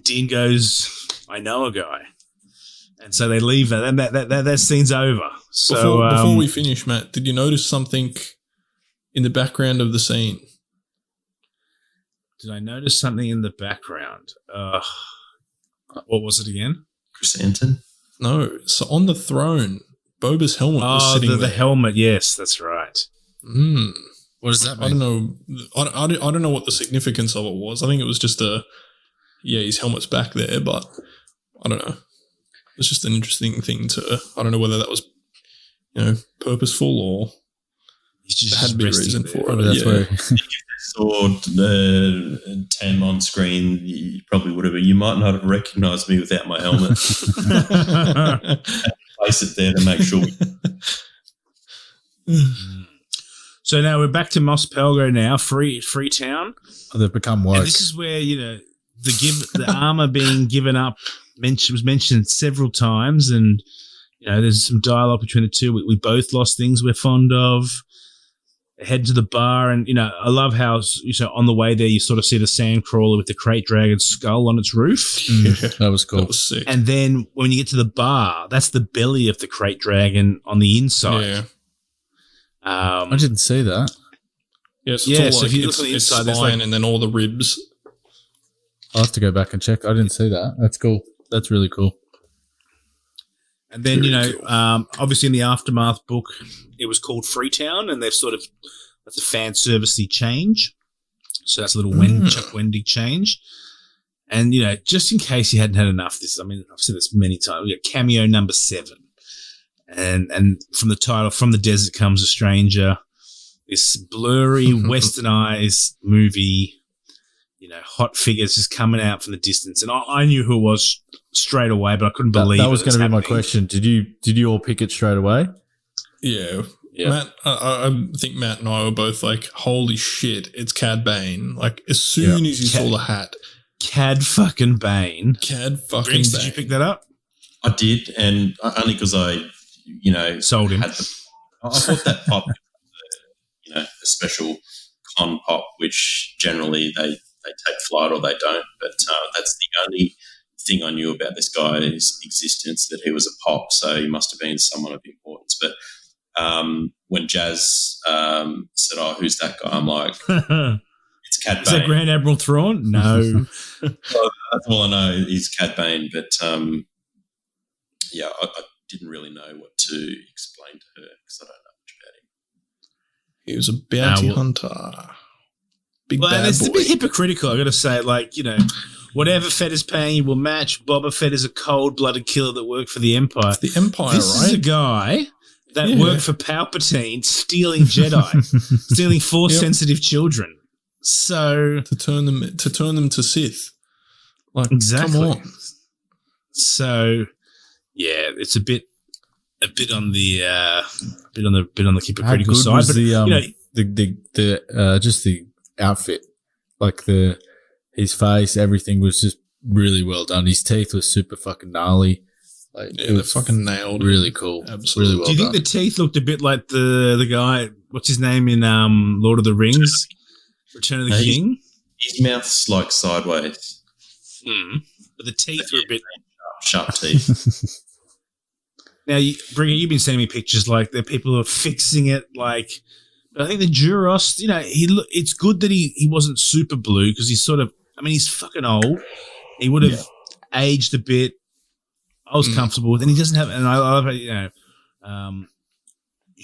Din goes, "I know a guy," and so they leave that, and that scene's over. So before we finish, Matt, did you notice something in the background of the scene? Did I notice something in the background? What was it again? Chrysanthemum? No. So on the throne, Boba's helmet was sitting there. The helmet. Yes, that's right. What does that mean? I don't know. I don't know what the significance of it was. I think it was just his helmet's back there, but I don't know. It's just an interesting thing I don't know whether that was, purposeful or He's There had to be a reason for it. That's where Sword 10 on screen, you probably would have. You might not have recognised me without my helmet. Place it there to make sure. So now we're back to Mos Pelgo now, Freetown. they've become woke. And this is where, the armor being given up was mentioned several times, and there's some dialogue between the two. We both lost things we're fond of. Head to the bar, and I love how on the way there you sort of see the sandcrawler with the crate dragon skull on its roof. That was cool. That was sick. And then when you get to the bar, that's the belly of the crate dragon on the inside. Yeah. I didn't see that. Yes, Yeah, it's so all if you look on the inside, there's spine and then all the ribs. I'll have to go back and check. I didn't see that. That's cool. That's really cool. And then, obviously in the Aftermath book, it was called Freetown, and they've that's a fan servicey change. So that's a little Chuck Wendig change. And, just in case you hadn't had enough of this, I've said this many times, we got cameo number 7. And from the title, From the Desert Comes a Stranger, this blurry, westernized movie, hot figures just coming out from the distance. And I knew who it was straight away, but I couldn't believe that was going to be my happening. question. Did you all pick it straight away? Yeah. Matt, I think Matt and I were both like, holy shit, it's Cad Bane. Like, as soon as you saw the hat. Cad fucking Bane. Cad fucking Brinks, Bane. did you pick that up? I did, and only because I, sold him. I thought that pop, a special con pop, which generally they take flight or they don't. But that's the only thing I knew about this guy's existence, that he was a pop, so he must have been someone of importance. But when Jazz said, "Oh, who's that guy?" I'm like, "It's Cad Bane." Is that Grand Admiral Thrawn? No. That's all I know. He's Cad Bane, but I didn't really know what to explain to her because I don't know much about him. He was a bounty hunter. Big bad it's boy. a bit hypocritical, I got to say. Like, whatever Fett is paying, you will match. Boba Fett is a cold-blooded killer that worked for the Empire. The Empire, this right? is a guy that worked for Palpatine, stealing Jedi, stealing Force-sensitive children. So to turn them to Sith. Like, exactly. Come on. So yeah, it's a bit on the hypocritical side. Was But just the outfit, like his face, everything was just really well done. His teeth were super fucking gnarly. Like, it was fucking nailed. Really cool. Absolutely. Really well do you think done. the teeth looked a bit like the guy? What's his name in Lord of the Rings? Return of the King. His mouth's like sideways. But the teeth were a bit sharp teeth. Now, Bringer, you've been sending me pictures like the people are fixing it. Like, but I think the Duros, it's good that he wasn't super blue because he's he's fucking old. He would have aged a bit. I was comfortable with, and he doesn't have. And I love how you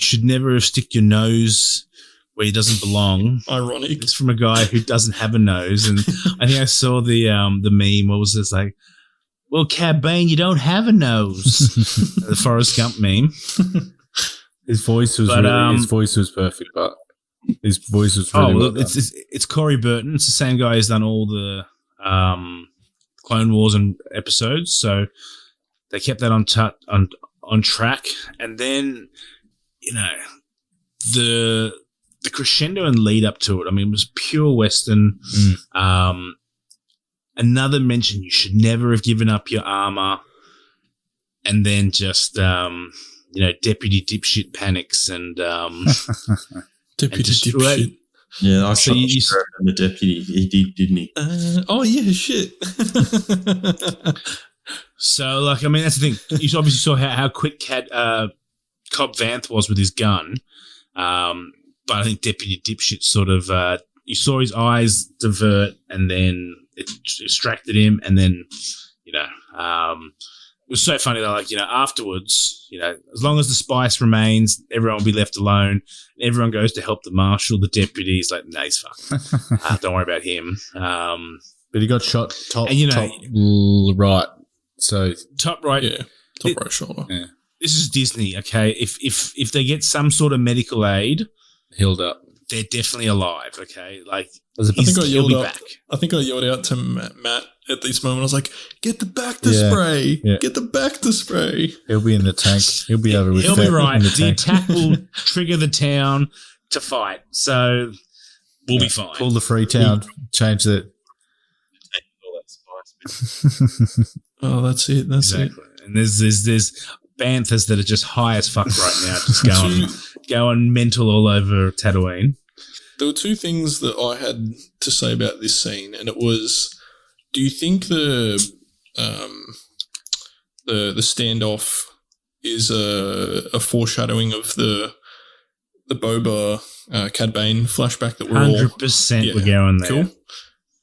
should never stick your nose where he doesn't belong. Ironic. It's from a guy who doesn't have a nose, and I think I saw the meme. What was this like? Well, Cad Bane, you don't have a nose. The Forrest Gump meme. His voice was perfect, but his voice was really well done. It's Corey Burton. It's the same guy who's done all the Clone Wars and episodes, so they kept that on track. And then the crescendo and lead up to it. I mean, it was pure Western. Another mention, you should never have given up your armor, and then just Deputy Dipshit panics and Deputy Dipshit. Yeah, I saw the deputy. He did, didn't he? Oh yeah, shit. So, that's the thing. You obviously saw how quick Cobb Vanth was with his gun, but I think Deputy Dipshit you saw his eyes divert, and then it distracted him, and then it was so funny though. Afterwards, as long as the spice remains, everyone will be left alone. Everyone goes to help the marshal. The deputy's like, "Nah, he's fine. Don't worry about him." But he got shot top right. So top right, top right shoulder. Yeah. This is Disney, okay? If they get some sort of medical aid, healed up. They're definitely alive. Okay, like I think I he'll be yelled back. out to Matt at this moment. I was like, "Get the Bacta spray! Yeah. Get the Bacta spray!" He'll be in the tank. He'll be over with. He'll be Fett right. in the The tank. attack will trigger the town to fight, so we'll be fine. Pull the Freetown. Change that. All that spice. Oh, that's it. That's Exactly. And there's banthas that are just high as fuck right now, just going mental all over Tatooine. There were two things that I had to say about this scene, and it was: do you think the standoff is a foreshadowing of the Boba Cad Bane flashback that we're all 100% we're going there. Cool.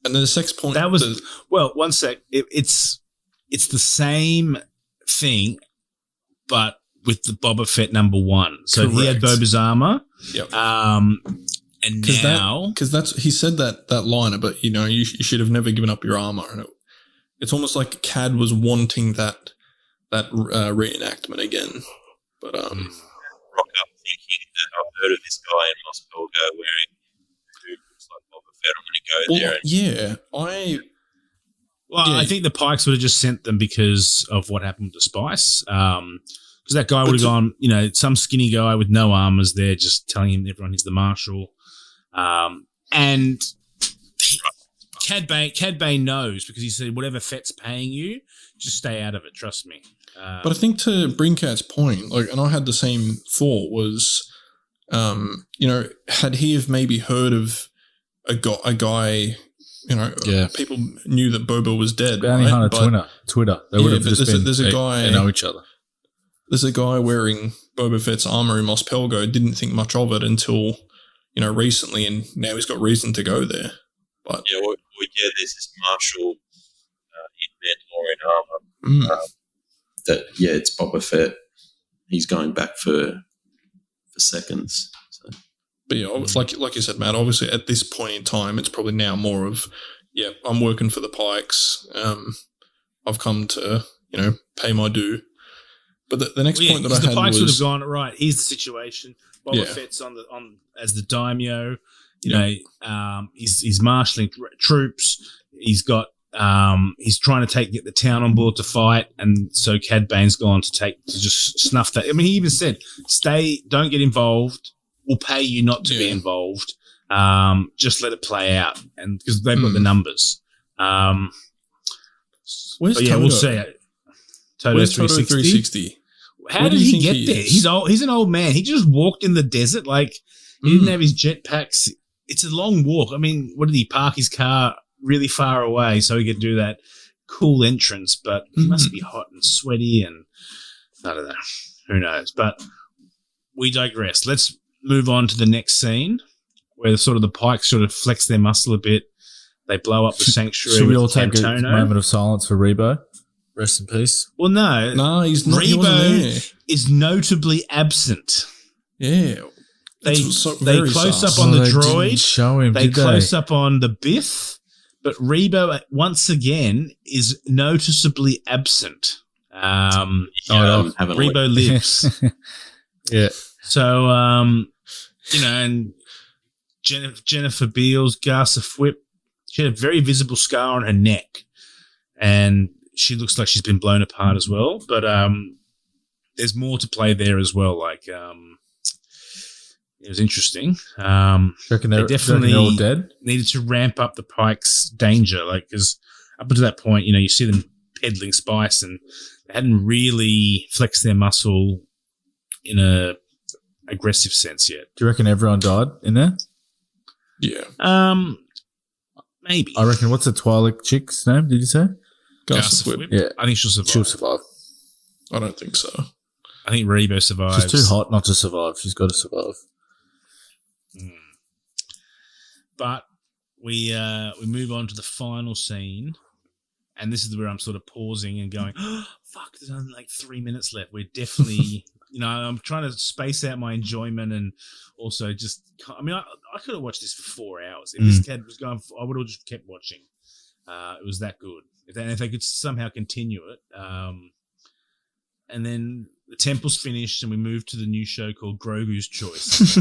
And then the sex point That was one sec. It's the same thing, but with the Boba Fett number 1. So he had Correct. Boba's armor. Yep. And now because that's he said that line, but you should have never given up your armor, and it's almost like Cad was wanting that reenactment again. But Rock up thinking that I've heard of this guy in Mos Pelgo wearing who looks like Boba Fett. I'm going to go there. I think the Pikes would have just sent them because of what happened with the spice. Because that guy would have gone, some skinny guy with no armors there, just telling him everyone he's the marshal. And Cad Bane knows because he said, whatever Fett's paying you, just stay out of it. Trust me. But I think to Brincat's point, and I had the same thought was, had he have maybe heard of a guy, people knew that Boba was dead. Bounty right? Hunter Twitter. They would have just been. There's a guy. They know each other. There's a guy wearing Boba Fett's armor in Mos Pelgo. Didn't think much of it until recently, and now he's got reason to go there. But there's this marshal in Mandalorian armor. It's Boba Fett. He's going back for seconds. So. But like you said, Matt, obviously at this point in time, it's probably now more of, I'm working for the Pikes. I've come to, pay my due. But the next point that I had the Pikes was, would have gone, right, here's the situation. Boba Fett's on as the daimyo. He's marshalling troops. He's got he's trying to get the town on board to fight, and so Cad Bane's gone to just snuff that. I mean, he even said, don't get involved. We'll pay you not to be involved. Just let it play out, and because they've got the numbers. Where's Toto? We'll see it. Where's Toto 360? How did he get there? He's old. He's an old man. He just walked in the desert. Like, he didn't have his jetpacks. It's a long walk. I mean, what did he park his car really far away so he could do that cool entrance? But he must be hot and sweaty, and I don't know. Who knows? But we digress. Let's move on to the next scene where the Pikes sort of flex their muscle a bit. They blow up the sanctuary. Should we all with take a Cantono. moment of silence for Rebo? Rest in peace. Well, no. He's not. He wasn't there. Rebo is notably absent. Yeah. They very close sus. up on the They droid. didn't show him, They did close they? up on the Biff, but Rebo once again is noticeably absent. Rebo lives. Yeah. So, and Jennifer Beals, Garsa Whip, she had a very visible scar on her neck, and she looks like she's been blown apart as well. But there's more to play there as well. Like, it was interesting. They definitely they're all dead? needed to ramp up the Pikes' danger, like, because up until that point, you see them peddling spice, and they hadn't really flexed their muscle in a aggressive sense yet. Do you reckon everyone died in there? Yeah. Maybe. I reckon. What's the Twi'lek chick's name? Did you say? Garsa Whip. Yeah. I think she'll survive. She'll survive. I don't think so. I think Rebo survives. She's too hot not to survive. She's got to survive. But we move on to the final scene, and this is where I'm sort of pausing and going, oh, fuck, there's only like 3 minutes left. We're definitely, I'm trying to space out my enjoyment, and also just, I could have watched this for 4 hours. If this kid was going, I would have just kept watching. It was that good. If they could somehow continue it. And then the temple's finished and we move to the new show called Grogu's Choice.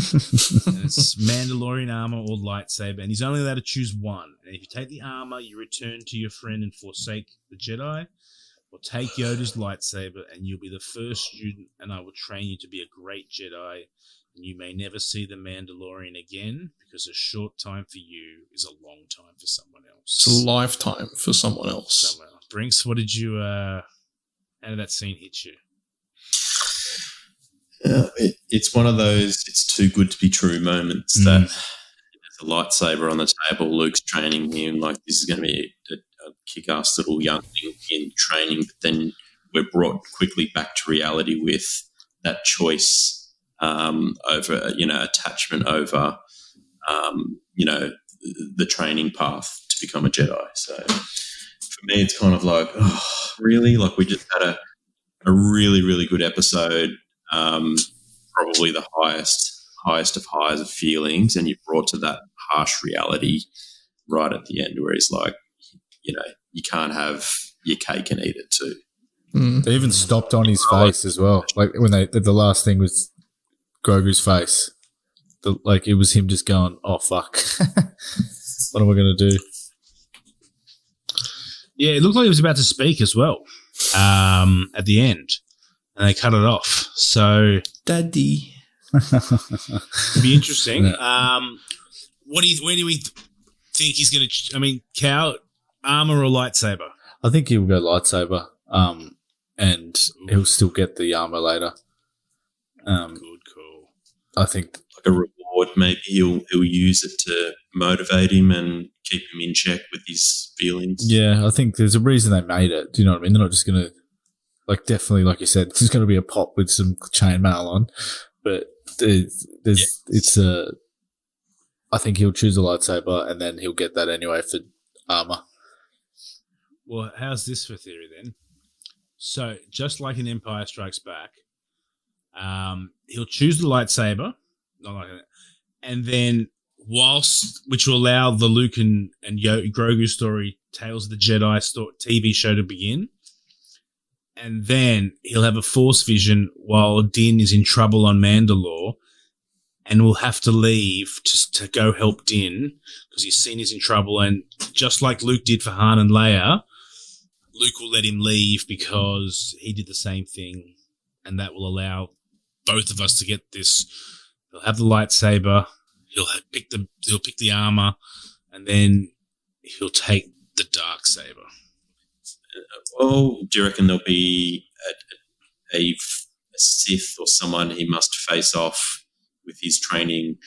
And it's Mandalorian armor or lightsaber, and he's only allowed to choose one. And if you take the armor, you return to your friend and forsake the Jedi, or take Yoda's lightsaber and you'll be the first student and I will train you to be a great Jedi, and you may never see the Mandalorian again because a short time for you is a long time for someone else. It's a lifetime for someone else. Brinks, what did you, how did that scene hit you? It's one of those it's too good to be true moments that there's a lightsaber on the table, Luke's training him, like this is going to be a kick-ass little youngling in training, but then we're brought quickly back to reality with that choice over, attachment over, the training path to become a Jedi. So for me, it's kind of like, oh, really? Like we just had a really, really good episode. Probably the highest of highs of feelings, and you're brought to that harsh reality right at the end where it's like, you can't have your cake and eat it too. They even stopped on his face as well. Like when the last thing was Grogu's face, it was him just going, "Oh fuck, what am I going to do?" Yeah, it looked like he was about to speak as well at the end. And they cut it off. So, Daddy. It'd be interesting. Yeah. Where do we think he's going to? Cow, armor or lightsaber? I think he'll go lightsaber, and he'll still get the armor later. Cool. I think like a reward, maybe he'll use it to motivate him and keep him in check with his feelings. Yeah, I think there's a reason they made it. Do you know what I mean? They're not just going to. Definitely, like you said, there's going to be a pop with some chainmail on, but I think he'll choose a lightsaber and then he'll get that anyway for armor. Well, how's this for theory then? So, just like in Empire Strikes Back, he'll choose the lightsaber, not like that, and then which will allow the Luke and Grogu story, Tales of the Jedi TV show to begin. And then he'll have a Force vision while Din is in trouble on Mandalore, and will have to leave to go help Din because he's seen he's in trouble. And just like Luke did for Han and Leia, Luke will let him leave because he did the same thing, and that will allow both of us to get this. He'll have the lightsaber, he'll pick the armor, and then he'll take the dark saber. Well, do you reckon there'll be a Sith or someone he must face off with his training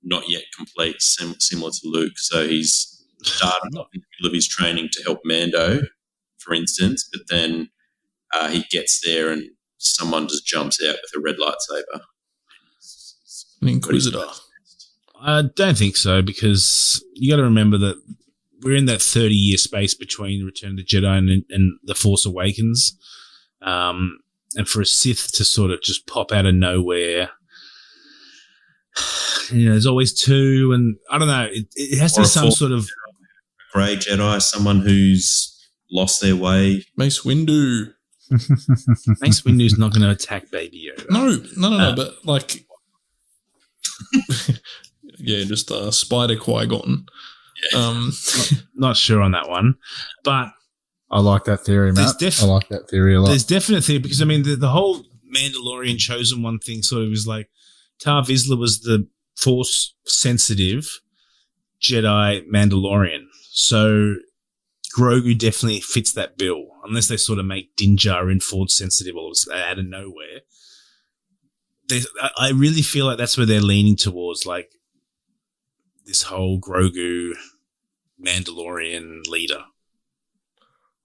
not yet complete, similar to Luke? So he's started off in the middle of his training to help Mando, for instance, but then he gets there and someone just jumps out with a red lightsaber. An Inquisitor. I don't think so, because you got to remember that we're in that 30-year space between Return of the Jedi and The Force Awakens. And for a Sith to sort of just pop out of nowhere, there's always two, and I don't know, it has to be some sort of grey Jedi, someone who's lost their way. Mace Windu. Mace Windu's not going to attack Baby Yoda. No, but like, yeah, just Spider Qui-Gon. Not sure on that one, but I like that theory, Matt. I like that theory a lot. There's definitely, because the whole Mandalorian Chosen One thing sort of was like Tar Vizsla was the Force sensitive Jedi Mandalorian, so Grogu definitely fits that bill, unless they sort of make Din Djarin Force sensitive all out of nowhere. I really feel like that's where they're leaning towards, like this whole Grogu Mandalorian leader.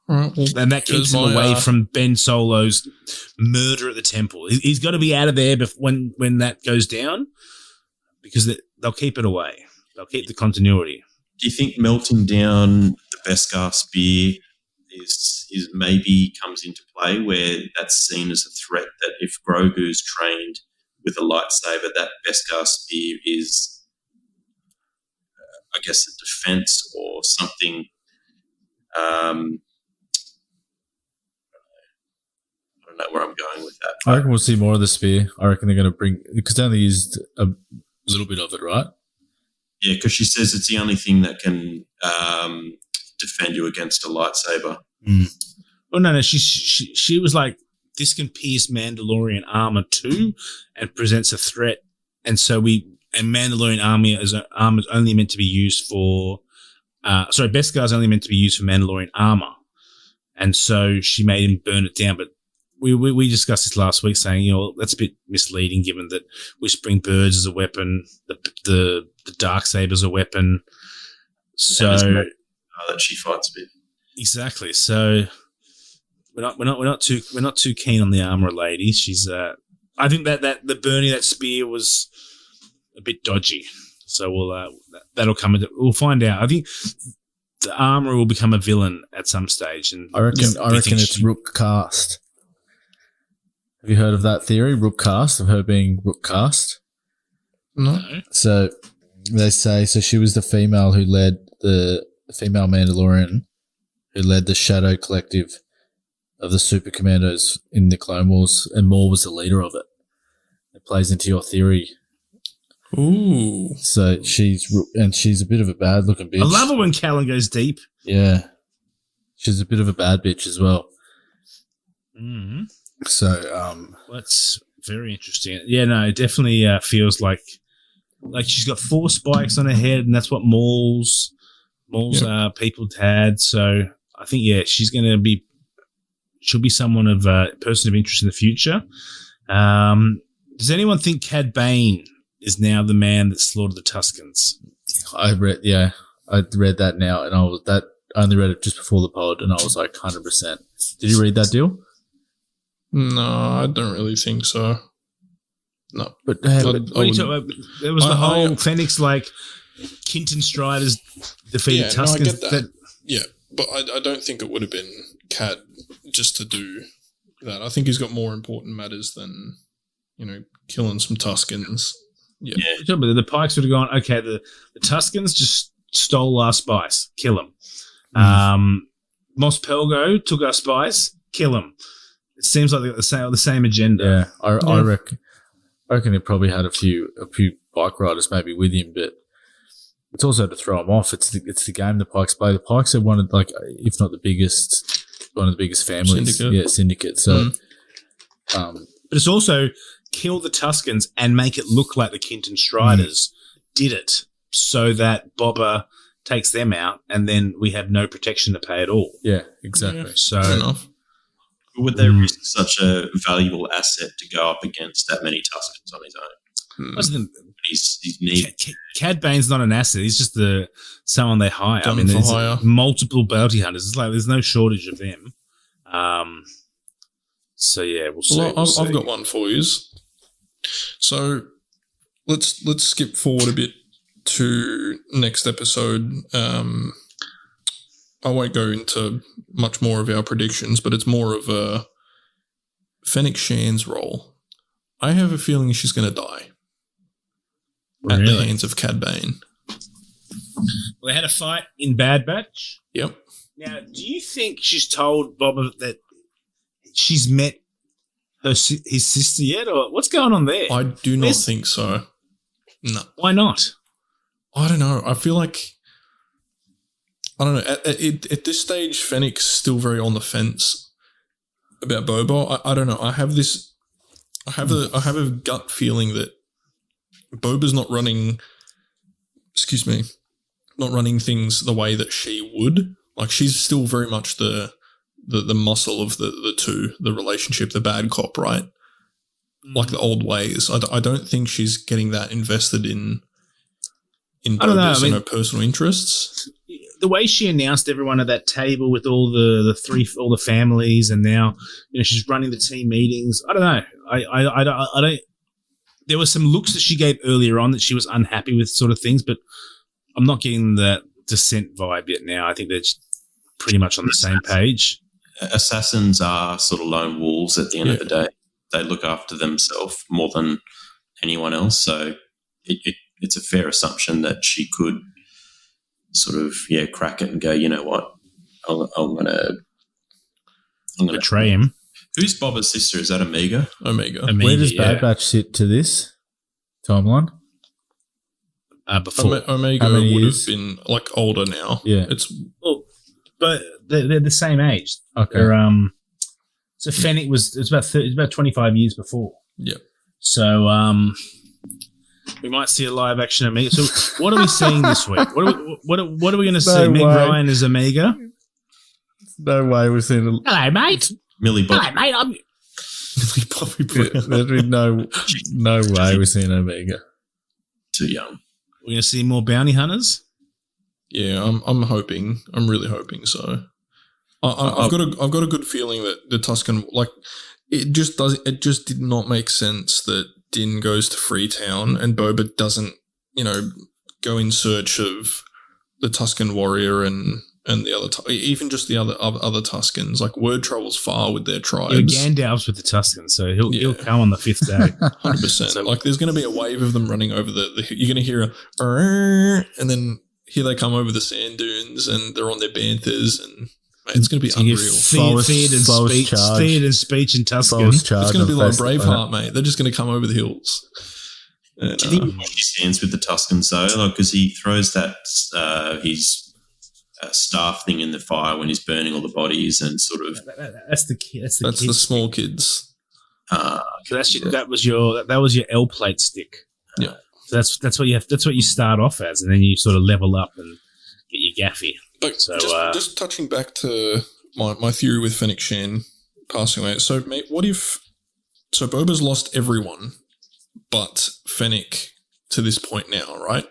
Right, well, and that keeps him away from Ben Solo's murder at the temple. He's got to be out of there when that goes down, because they'll keep it away. They'll keep the continuity. Do you think melting down the Beskar spear is maybe comes into play, where that's seen as a threat, that if Grogu's trained with a lightsaber, that Beskar spear is, I guess, a defense or something. I don't know where I'm going with that. I reckon we'll see more of the spear. I reckon they're going to bring, because they only used a little bit of it, right? Yeah, because she says it's the only thing that can defend you against a lightsaber. Oh no, she was like, this can pierce Mandalorian armor too, and presents a threat. And so Mandalorian armor is only meant to be used for. Beskar is only meant to be used for Mandalorian armor, and so she made him burn it down. But we discussed this last week, saying that's a bit misleading, given that Whispering Birds is a weapon, the Darksaber is a weapon. So that she fights with. Exactly. So we're not too keen on the armor lady. She's I think that the burning of that spear was a bit dodgy. So that'll come. We'll find out. I think the armor will become a villain at some stage. And I reckon it's Rook cast. Have you heard of that theory? Rook cast, of her being Rook cast. No. So they say she was the female who led the female Mandalorian who led the Shadow Collective of the Super Commandos in the Clone Wars, and Maul was the leader of it. It plays into your theory. Ooh. So she's a bit of a bad looking bitch. I love it when Callan goes deep. Yeah. She's a bit of a bad bitch as well. Mm-hmm. So, that's very interesting. Yeah, no, it definitely feels like she's got 4 spikes on her head, and that's what Maul's people had. So I think she'll be someone of person of interest in the future. Does anyone think Cad Bane is now the man that slaughtered the Tuskens? I read that now, and I only read it just before the pod, and I was like 100%. Did you read that deal? No, I don't really think so. No, but what are you talking about? There was the whole Fennec, like Quinton Striders defeated Tuskens. No, I get that. Yeah, but I don't think it would have been Cad just to do that. I think he's got more important matters than killing some Tuskens. Yeah. But the Pikes would have gone, okay, the Tuskens just stole our spice, kill them. Mos Pelgo took our spice, kill them. It seems like they got the same agenda. Yeah, I reckon he probably had a few bike riders maybe with him, but it's also to throw him off. It's the game the Pikes play. The Pikes are one of, like, if not the biggest, one of the biggest families. Syndicate. Yeah, syndicate. So, but it's also kill the Tuskens and make it look like the Quinton Striders did it, so that Boba takes them out, and then we have no protection to pay at all. Yeah, exactly. Yeah, so. Fair enough. Would they risk such a valuable asset to go up against that many Tuskens on his own? He's needed. Cad Bane's not an asset. He's just someone they hire. There's multiple bounty hunters. It's like there's no shortage of them. So yeah, we'll see. I've got one for you. So let's skip forward a bit to next episode. I won't go into much more of our predictions, but it's more of a Fennec Shan's role. I have a feeling she's going to die at the hands of Cad Bane. Well, they had a fight in Bad Batch. Yep. Now, do you think she's told Boba that she's met his sister yet, or what's going on there? I do not think so. No. Why not? I don't know. I feel like, I don't know. At this stage, Fennec's still very on the fence about Boba. I don't know. I have a gut feeling that Boba's not running things the way that she would. Like, she's still very much the muscle of the two, the relationship, the bad cop, right? Like the old ways. I don't think she's getting that invested in Boba's and her personal interests. The way she announced everyone at that table with all the families, and now she's running the team meetings. I don't know. I don't. There were some looks that she gave earlier on that she was unhappy with, sort of things, but I'm not getting that dissent vibe yet. Now I think they're pretty much on the same page. Assassins are sort of lone wolves at the end of the day. They look after themselves more than anyone else, so it's a fair assumption that she could sort of crack it and go, you know what, I'm gonna betray him. Who's Boba's sister? Is that Omega? Omega. Where does Bad Batch sit to this timeline? Before. Omega How many would years? have been like older now. Yeah. But they're the same age. Okay. They're, so Fennec was about 25 years before. Yeah. So we might see a live action Omega. So what are we seeing this week? What are we going to see? Meg Ryan as Omega. No way we've seen it. Hello, mate. Millie Bobby. Hello, mate. I'm Millie Bobby Brown. There's been no way we've seen Omega. Too young. We're going to see more bounty hunters. Yeah, I'm hoping. I'm really hoping so. I've got a good feeling that the Tusken, like, it just did not make sense that Din goes to Freetown and Boba doesn't, go in search of the Tusken warrior and the other, even just the other Tuskens. Like, word travels far with their tribes. Yeah, Gandalf's with the Tuskens, so he'll come on the 5th day. 100%. So, like, there's going to be a wave of them running over you're going to hear a, and then here they come over the sand dunes and they're on their banthas, and mate, it's going to be unreal. Theater and speech in Tusken. It's going to be like Braveheart, mate. They're just going to come over the hills. And, do you think he washed his hands with the Tuskens though? Like, because he throws that his staff thing in the fire when he's burning all the bodies and sort of. That's the small kids. That was your L plate stick. Yeah. So that's what you have. That's what you start off as, and then you sort of level up and get your gaffy. But so, just touching back to my theory with Fennec Shan passing away. So, mate, what if Boba's lost everyone but Fennec to this point now, right?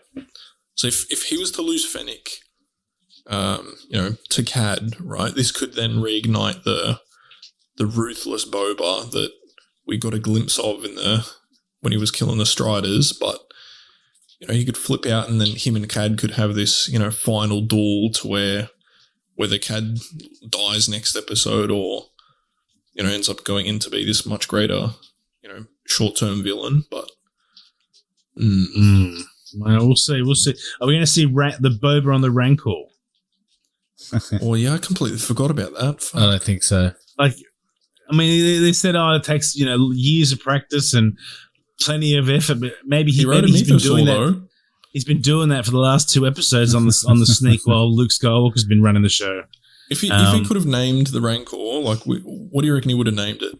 So if he was to lose Fennec, to Cad, right, this could then reignite the ruthless Boba that we got a glimpse of when he was killing the Striders, but he could flip out and then him and Cad could have this, final duel to whether Cad dies next episode or, ends up going in to be this much greater, short-term villain. But well, we'll see. Are we going to see the Boba on the Rancor? Well, yeah, I completely forgot about that. I don't think so. Like, I mean, they said, it takes, years of practice and plenty of effort, but maybe he's been doing that. He's been doing that for the last 2 episodes on the sneak while Luke Skywalker's been running the show. If he could have named the Rancor, like, what do you reckon he would have named it?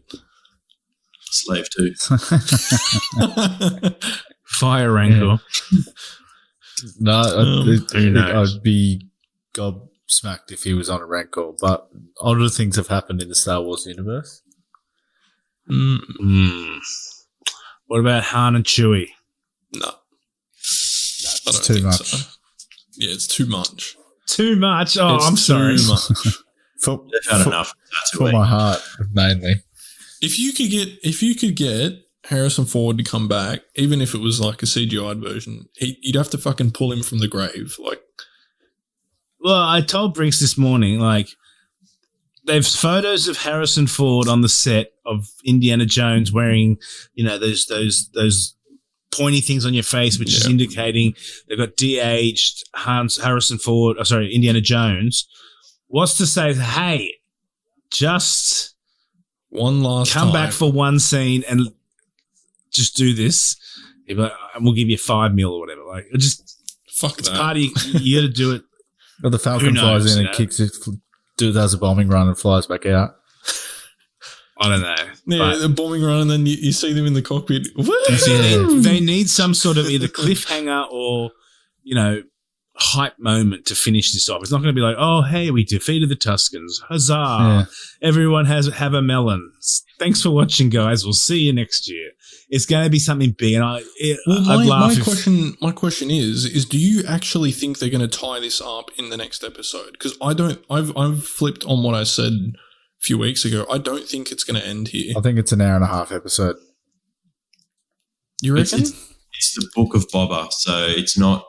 Slave 2. Fire Rancor. No, I'd be gobsmacked if he was on a Rancor, but older things have happened in the Star Wars universe. What about Han and Chewie? No. It's too much. So. Yeah, it's too much. Too much? Oh, it's I'm sorry. Too much. They've had enough. For my heart, mainly. If you could get Harrison Ford to come back, even if it was like a CGI version, you'd have to fucking pull him from the grave. Like, well, I told Brinks this morning, like, they've photos of Harrison Ford on the set of Indiana Jones wearing, those pointy things on your face, which is indicating they've got de-aged Harrison Ford. Oh, sorry, Indiana Jones. What's to say, hey, just one last come time. back for one scene and just do this. He'd be like, and we'll give you $5 million or whatever. Like, just fuck it's that. Part of you got to do it. Or the Falcon flies in and kicks it, does a bombing run and flies back out. I don't know. Yeah, the bombing run, and then you see them in the cockpit. They need some sort of either cliffhanger or, hype moment to finish this off. It's not going to be like, oh, hey, we defeated the Tuskens. Huzzah. Yeah. Everyone have a melon. Thanks for watching, guys. We'll see you next year. It's going to be something big. And I'd laugh my question is do you actually think they're going to tie this up in the next episode? Because I don't. I've flipped on what I said a few weeks ago. I don't think it's going to end here. I think it's an hour and a half episode. You reckon? It's the Book of Boba, so it's not.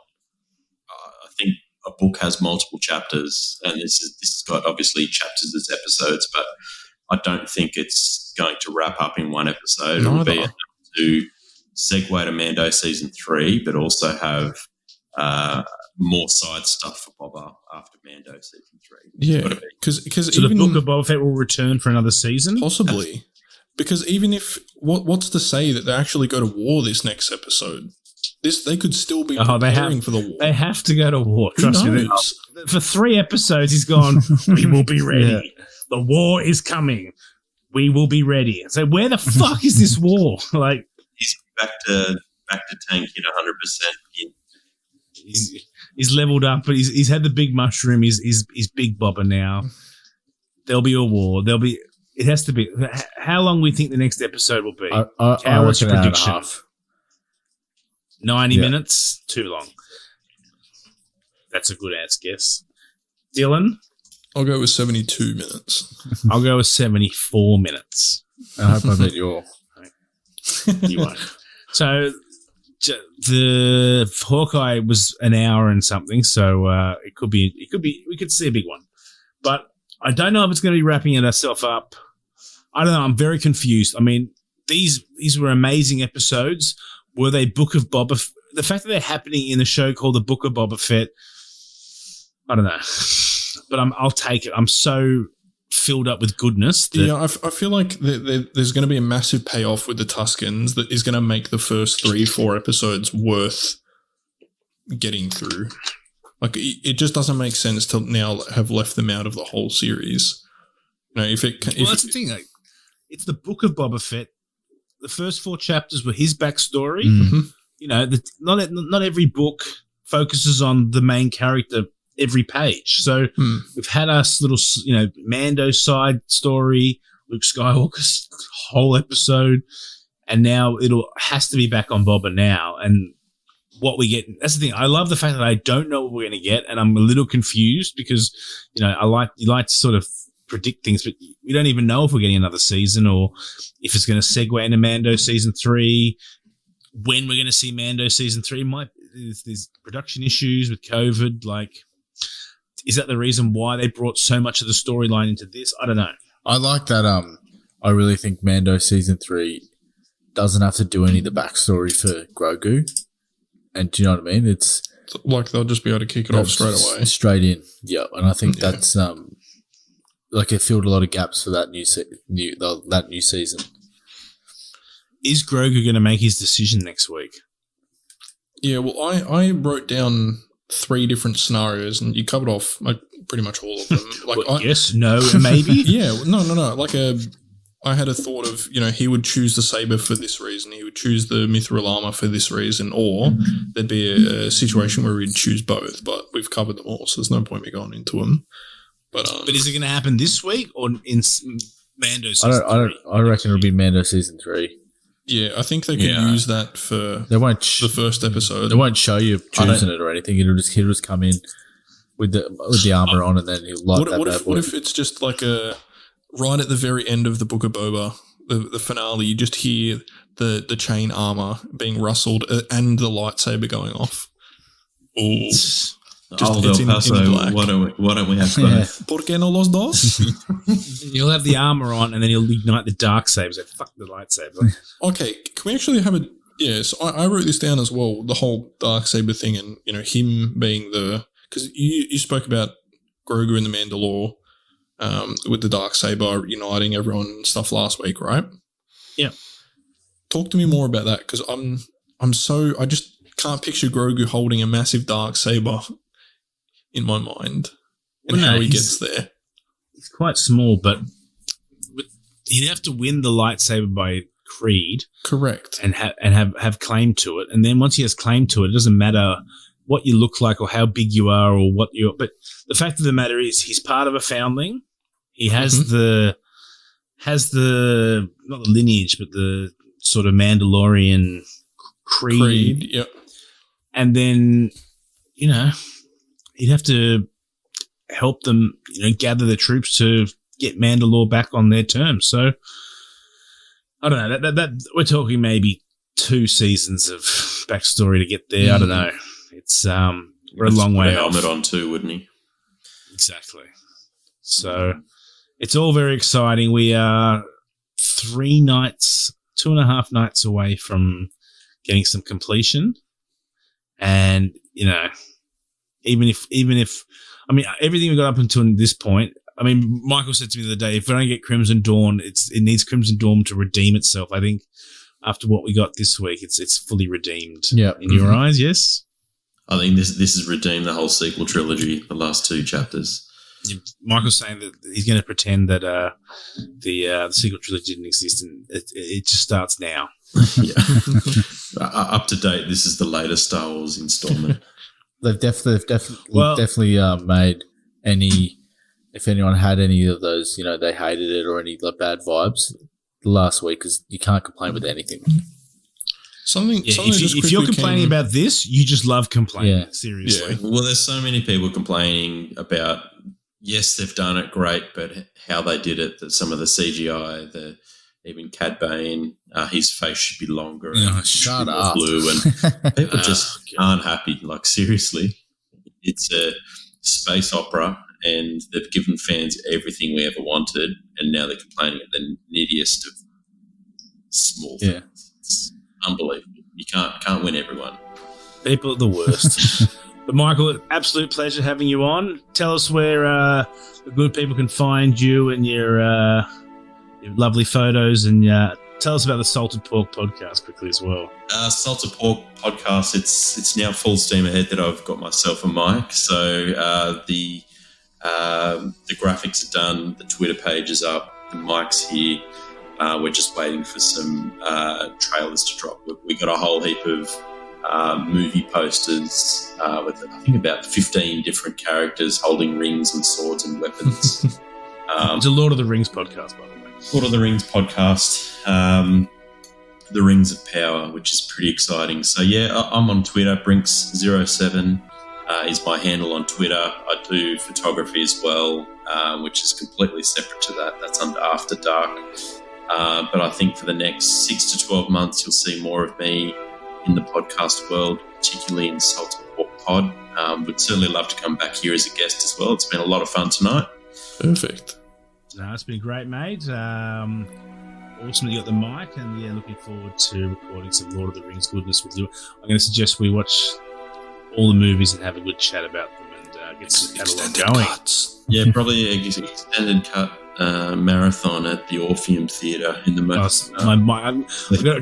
I think a book has multiple chapters, and this has got obviously chapters as episodes, but I don't think it's going to wrap up in one episode. It'll be enough to segue to Mando season 3, but also have more side stuff for Boba after Mando season 3. Yeah, because So the Book of Boba Fett will return for another season? possibly, because even if what's to say that they actually go to war this next episode? They could still be preparing for the war. They have to go to war. Who Trust me. knows? For 3 episodes, he's gone, we will be ready. Yeah. The war is coming. We will be ready. So where the fuck is this war? Like, He's back to tanking 100%. he's leveled up, but he's had the big mushroom. He's big Boba now. There'll be a war. It has to be. How long we think the next episode will be? I What's your reckon an hour and a prediction? half. 90 minutes? Too long. That's a good ass guess. Dylan? I'll go with 72 minutes. I'll go with 74 minutes. I hope I bet you're. You won't. So the Hawkeye was an hour and something, so it could be. We could see a big one, but I don't know if it's going to be wrapping itself up. I don't know. I'm very confused. I mean, these were amazing episodes. Were they Book of Boba? The fact that they're happening in a show called the Book of Boba Fett, I don't know, but I'll take it. I'm so filled up with goodness. Yeah, I feel like there's going to be a massive payoff with the Tuskens that is going to make the first 3-4 episodes worth getting through. Like, it just doesn't make sense to now have left them out of the whole series. You know, That's the thing. Like, it's the Book of Boba Fett. The first 4 chapters were his backstory. Mm-hmm. You know, not every book focuses on the main character every page. So we've had us little, Mando side story, Luke Skywalker's whole episode, and now has to be back on Boba now. And what we get, that's the thing. I love the fact that I don't know what we're going to get, and I'm a little confused because, you like to sort of predict things, but we don't even know if we're getting another season or if it's going to segue into Mando season 3. When we're going to see Mando season 3, there's production issues with COVID. Like, is that the reason why they brought so much of the storyline into this? I don't know. I like that. I really think Mando season 3 doesn't have to do any of the backstory for Grogu. And do you know what I mean? It's like they'll just be able to kick it off straight away. Straight in. Yeah. And I think that's like it filled a lot of gaps for that new season. Is Grogu going to make his decision next week? Yeah, well, I wrote down 3 different scenarios, and you covered off pretty much all of them. Yes, no, maybe. Yeah, no. Like I had a thought of, he would choose the saber for this reason, he would choose the mithril armor for this reason, or there'd be a situation where he'd choose both. But we've covered them all, so there's no point me going into them. But is it going to happen this week or in Mando season 3? I reckon it'll be Mando season 3. Yeah, I think they could use that for the first episode. They won't show you choosing it or anything. He'll just come in with the armor on, and then he'll light that bad boy. What if it's just like right at the very end of the Book of Boba, the finale, you just hear the chain armor being rustled and the lightsaber going off. Oh, El Paso, why don't we have both? ¿Por qué no los dos? You'll have the armor on, and then he'll ignite the dark saber. So fuck the lightsaber. Okay, can we actually have a? Yes, I wrote this down as well. The whole dark saber thing, and him being because you spoke about Grogu and the Mandalore, with the dark saber uniting everyone and stuff last week, right? Yeah. Talk to me more about that, because I just can't picture Grogu holding a massive dark saber in my mind, and how he gets there. He's quite small, but he'd have to win the lightsaber by creed, correct, and have claim to it. And then once he has claim to it, it doesn't matter what you look like or how big you are or what you're. But the fact of the matter is, he's part of a foundling. He has the not the lineage, but the sort of Mandalorian creed. Yep. And then he'd have to help them, gather the troops to get Mandalore back on their terms. So I don't know. That we're talking maybe 2 seasons of backstory to get there. I don't know. It's we're a long way off. Helmet on too, wouldn't he? Exactly. So it's all very exciting. We are 2.5 nights away from getting some completion, and even if, I mean, everything we got up until this point. I mean, Michael said to me the other day, if we don't get Crimson Dawn, it needs Crimson Dawn to redeem itself. I think after what we got this week, it's fully redeemed. Yeah. In your eyes, yes? I think this has redeemed the whole sequel trilogy, the last 2 chapters. Michael's saying that he's going to pretend that the sequel trilogy didn't exist, and it just starts now. Yeah. Up to date, this is the latest Star Wars installment. They've definitely made any. If anyone had any of those, they hated it or any bad vibes last week, because you can't complain with anything. If you're complaining about this, you just love complaining. Yeah. Seriously. Yeah. Well, there's so many people complaining about, yes, they've done it great, but how they did it, that some of the CGI, even Cad Bane, his face should be longer. And shut up. Blue, and people just aren't happy. Like, seriously. It's a space opera, and they've given fans everything we ever wanted, and now they're complaining at the nittiest of small things. It's unbelievable. You can't win everyone. People are the worst. But Michael, absolute pleasure having you on. Tell us where the good people can find you and your lovely photos, and tell us about the Salted Pork podcast quickly as well. Salted Pork podcast, it's now full steam ahead that I've got myself a mic. So the graphics are done, the Twitter page is up, the mic's here. We're just waiting for some trailers to drop. We got a whole heap of movie posters with, I think, about 15 different characters holding rings and swords and weapons. It's a Lord of the Rings podcast, by the way. Lord of the Rings podcast, The Rings of Power, which is pretty exciting. So, yeah, I'm on Twitter. Brinks07 is my handle on Twitter. I do photography as well, which is completely separate to that. That's under After Dark. But I think for the next 6 to 12 months, you'll see more of me in the podcast world, particularly in Salted Pork Pod. Would certainly love to come back here as a guest as well. It's been a lot of fun tonight. Perfect. No, it's been great, mate. Awesome that you got the mic, and looking forward to recording some Lord of the Rings goodness with you. I'm going to suggest we watch all the movies and have a good chat about them and get some catalogue going. Cuts. Yeah, probably an extended cut marathon at the Orpheum Theatre in the most. I've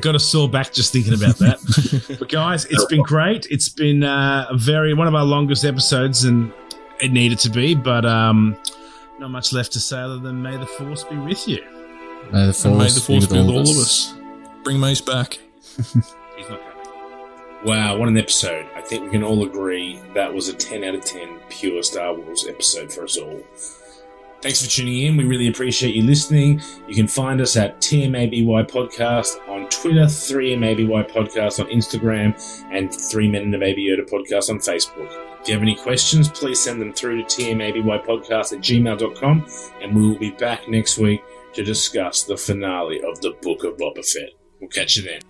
got a sore back just thinking about that. But guys, it's been great. It's been one of our longest episodes, and it needed to be. But not much left to say other than may the Force be with you. May the Force be with all of us. Bring Mace back. He's not coming. Wow, what an episode. I think we can all agree that was a 10 out of 10 pure Star Wars episode for us all. Thanks for tuning in. We really appreciate you listening. You can find us at TMABYPodcast on Twitter, 3MABYPodcast on Instagram, and 3 Men and a Baby Yoda podcast on Facebook. If you have any questions, please send them through to tmabypodcast@gmail.com, and we will be back next week to discuss the finale of the Book of Boba Fett. We'll catch you then.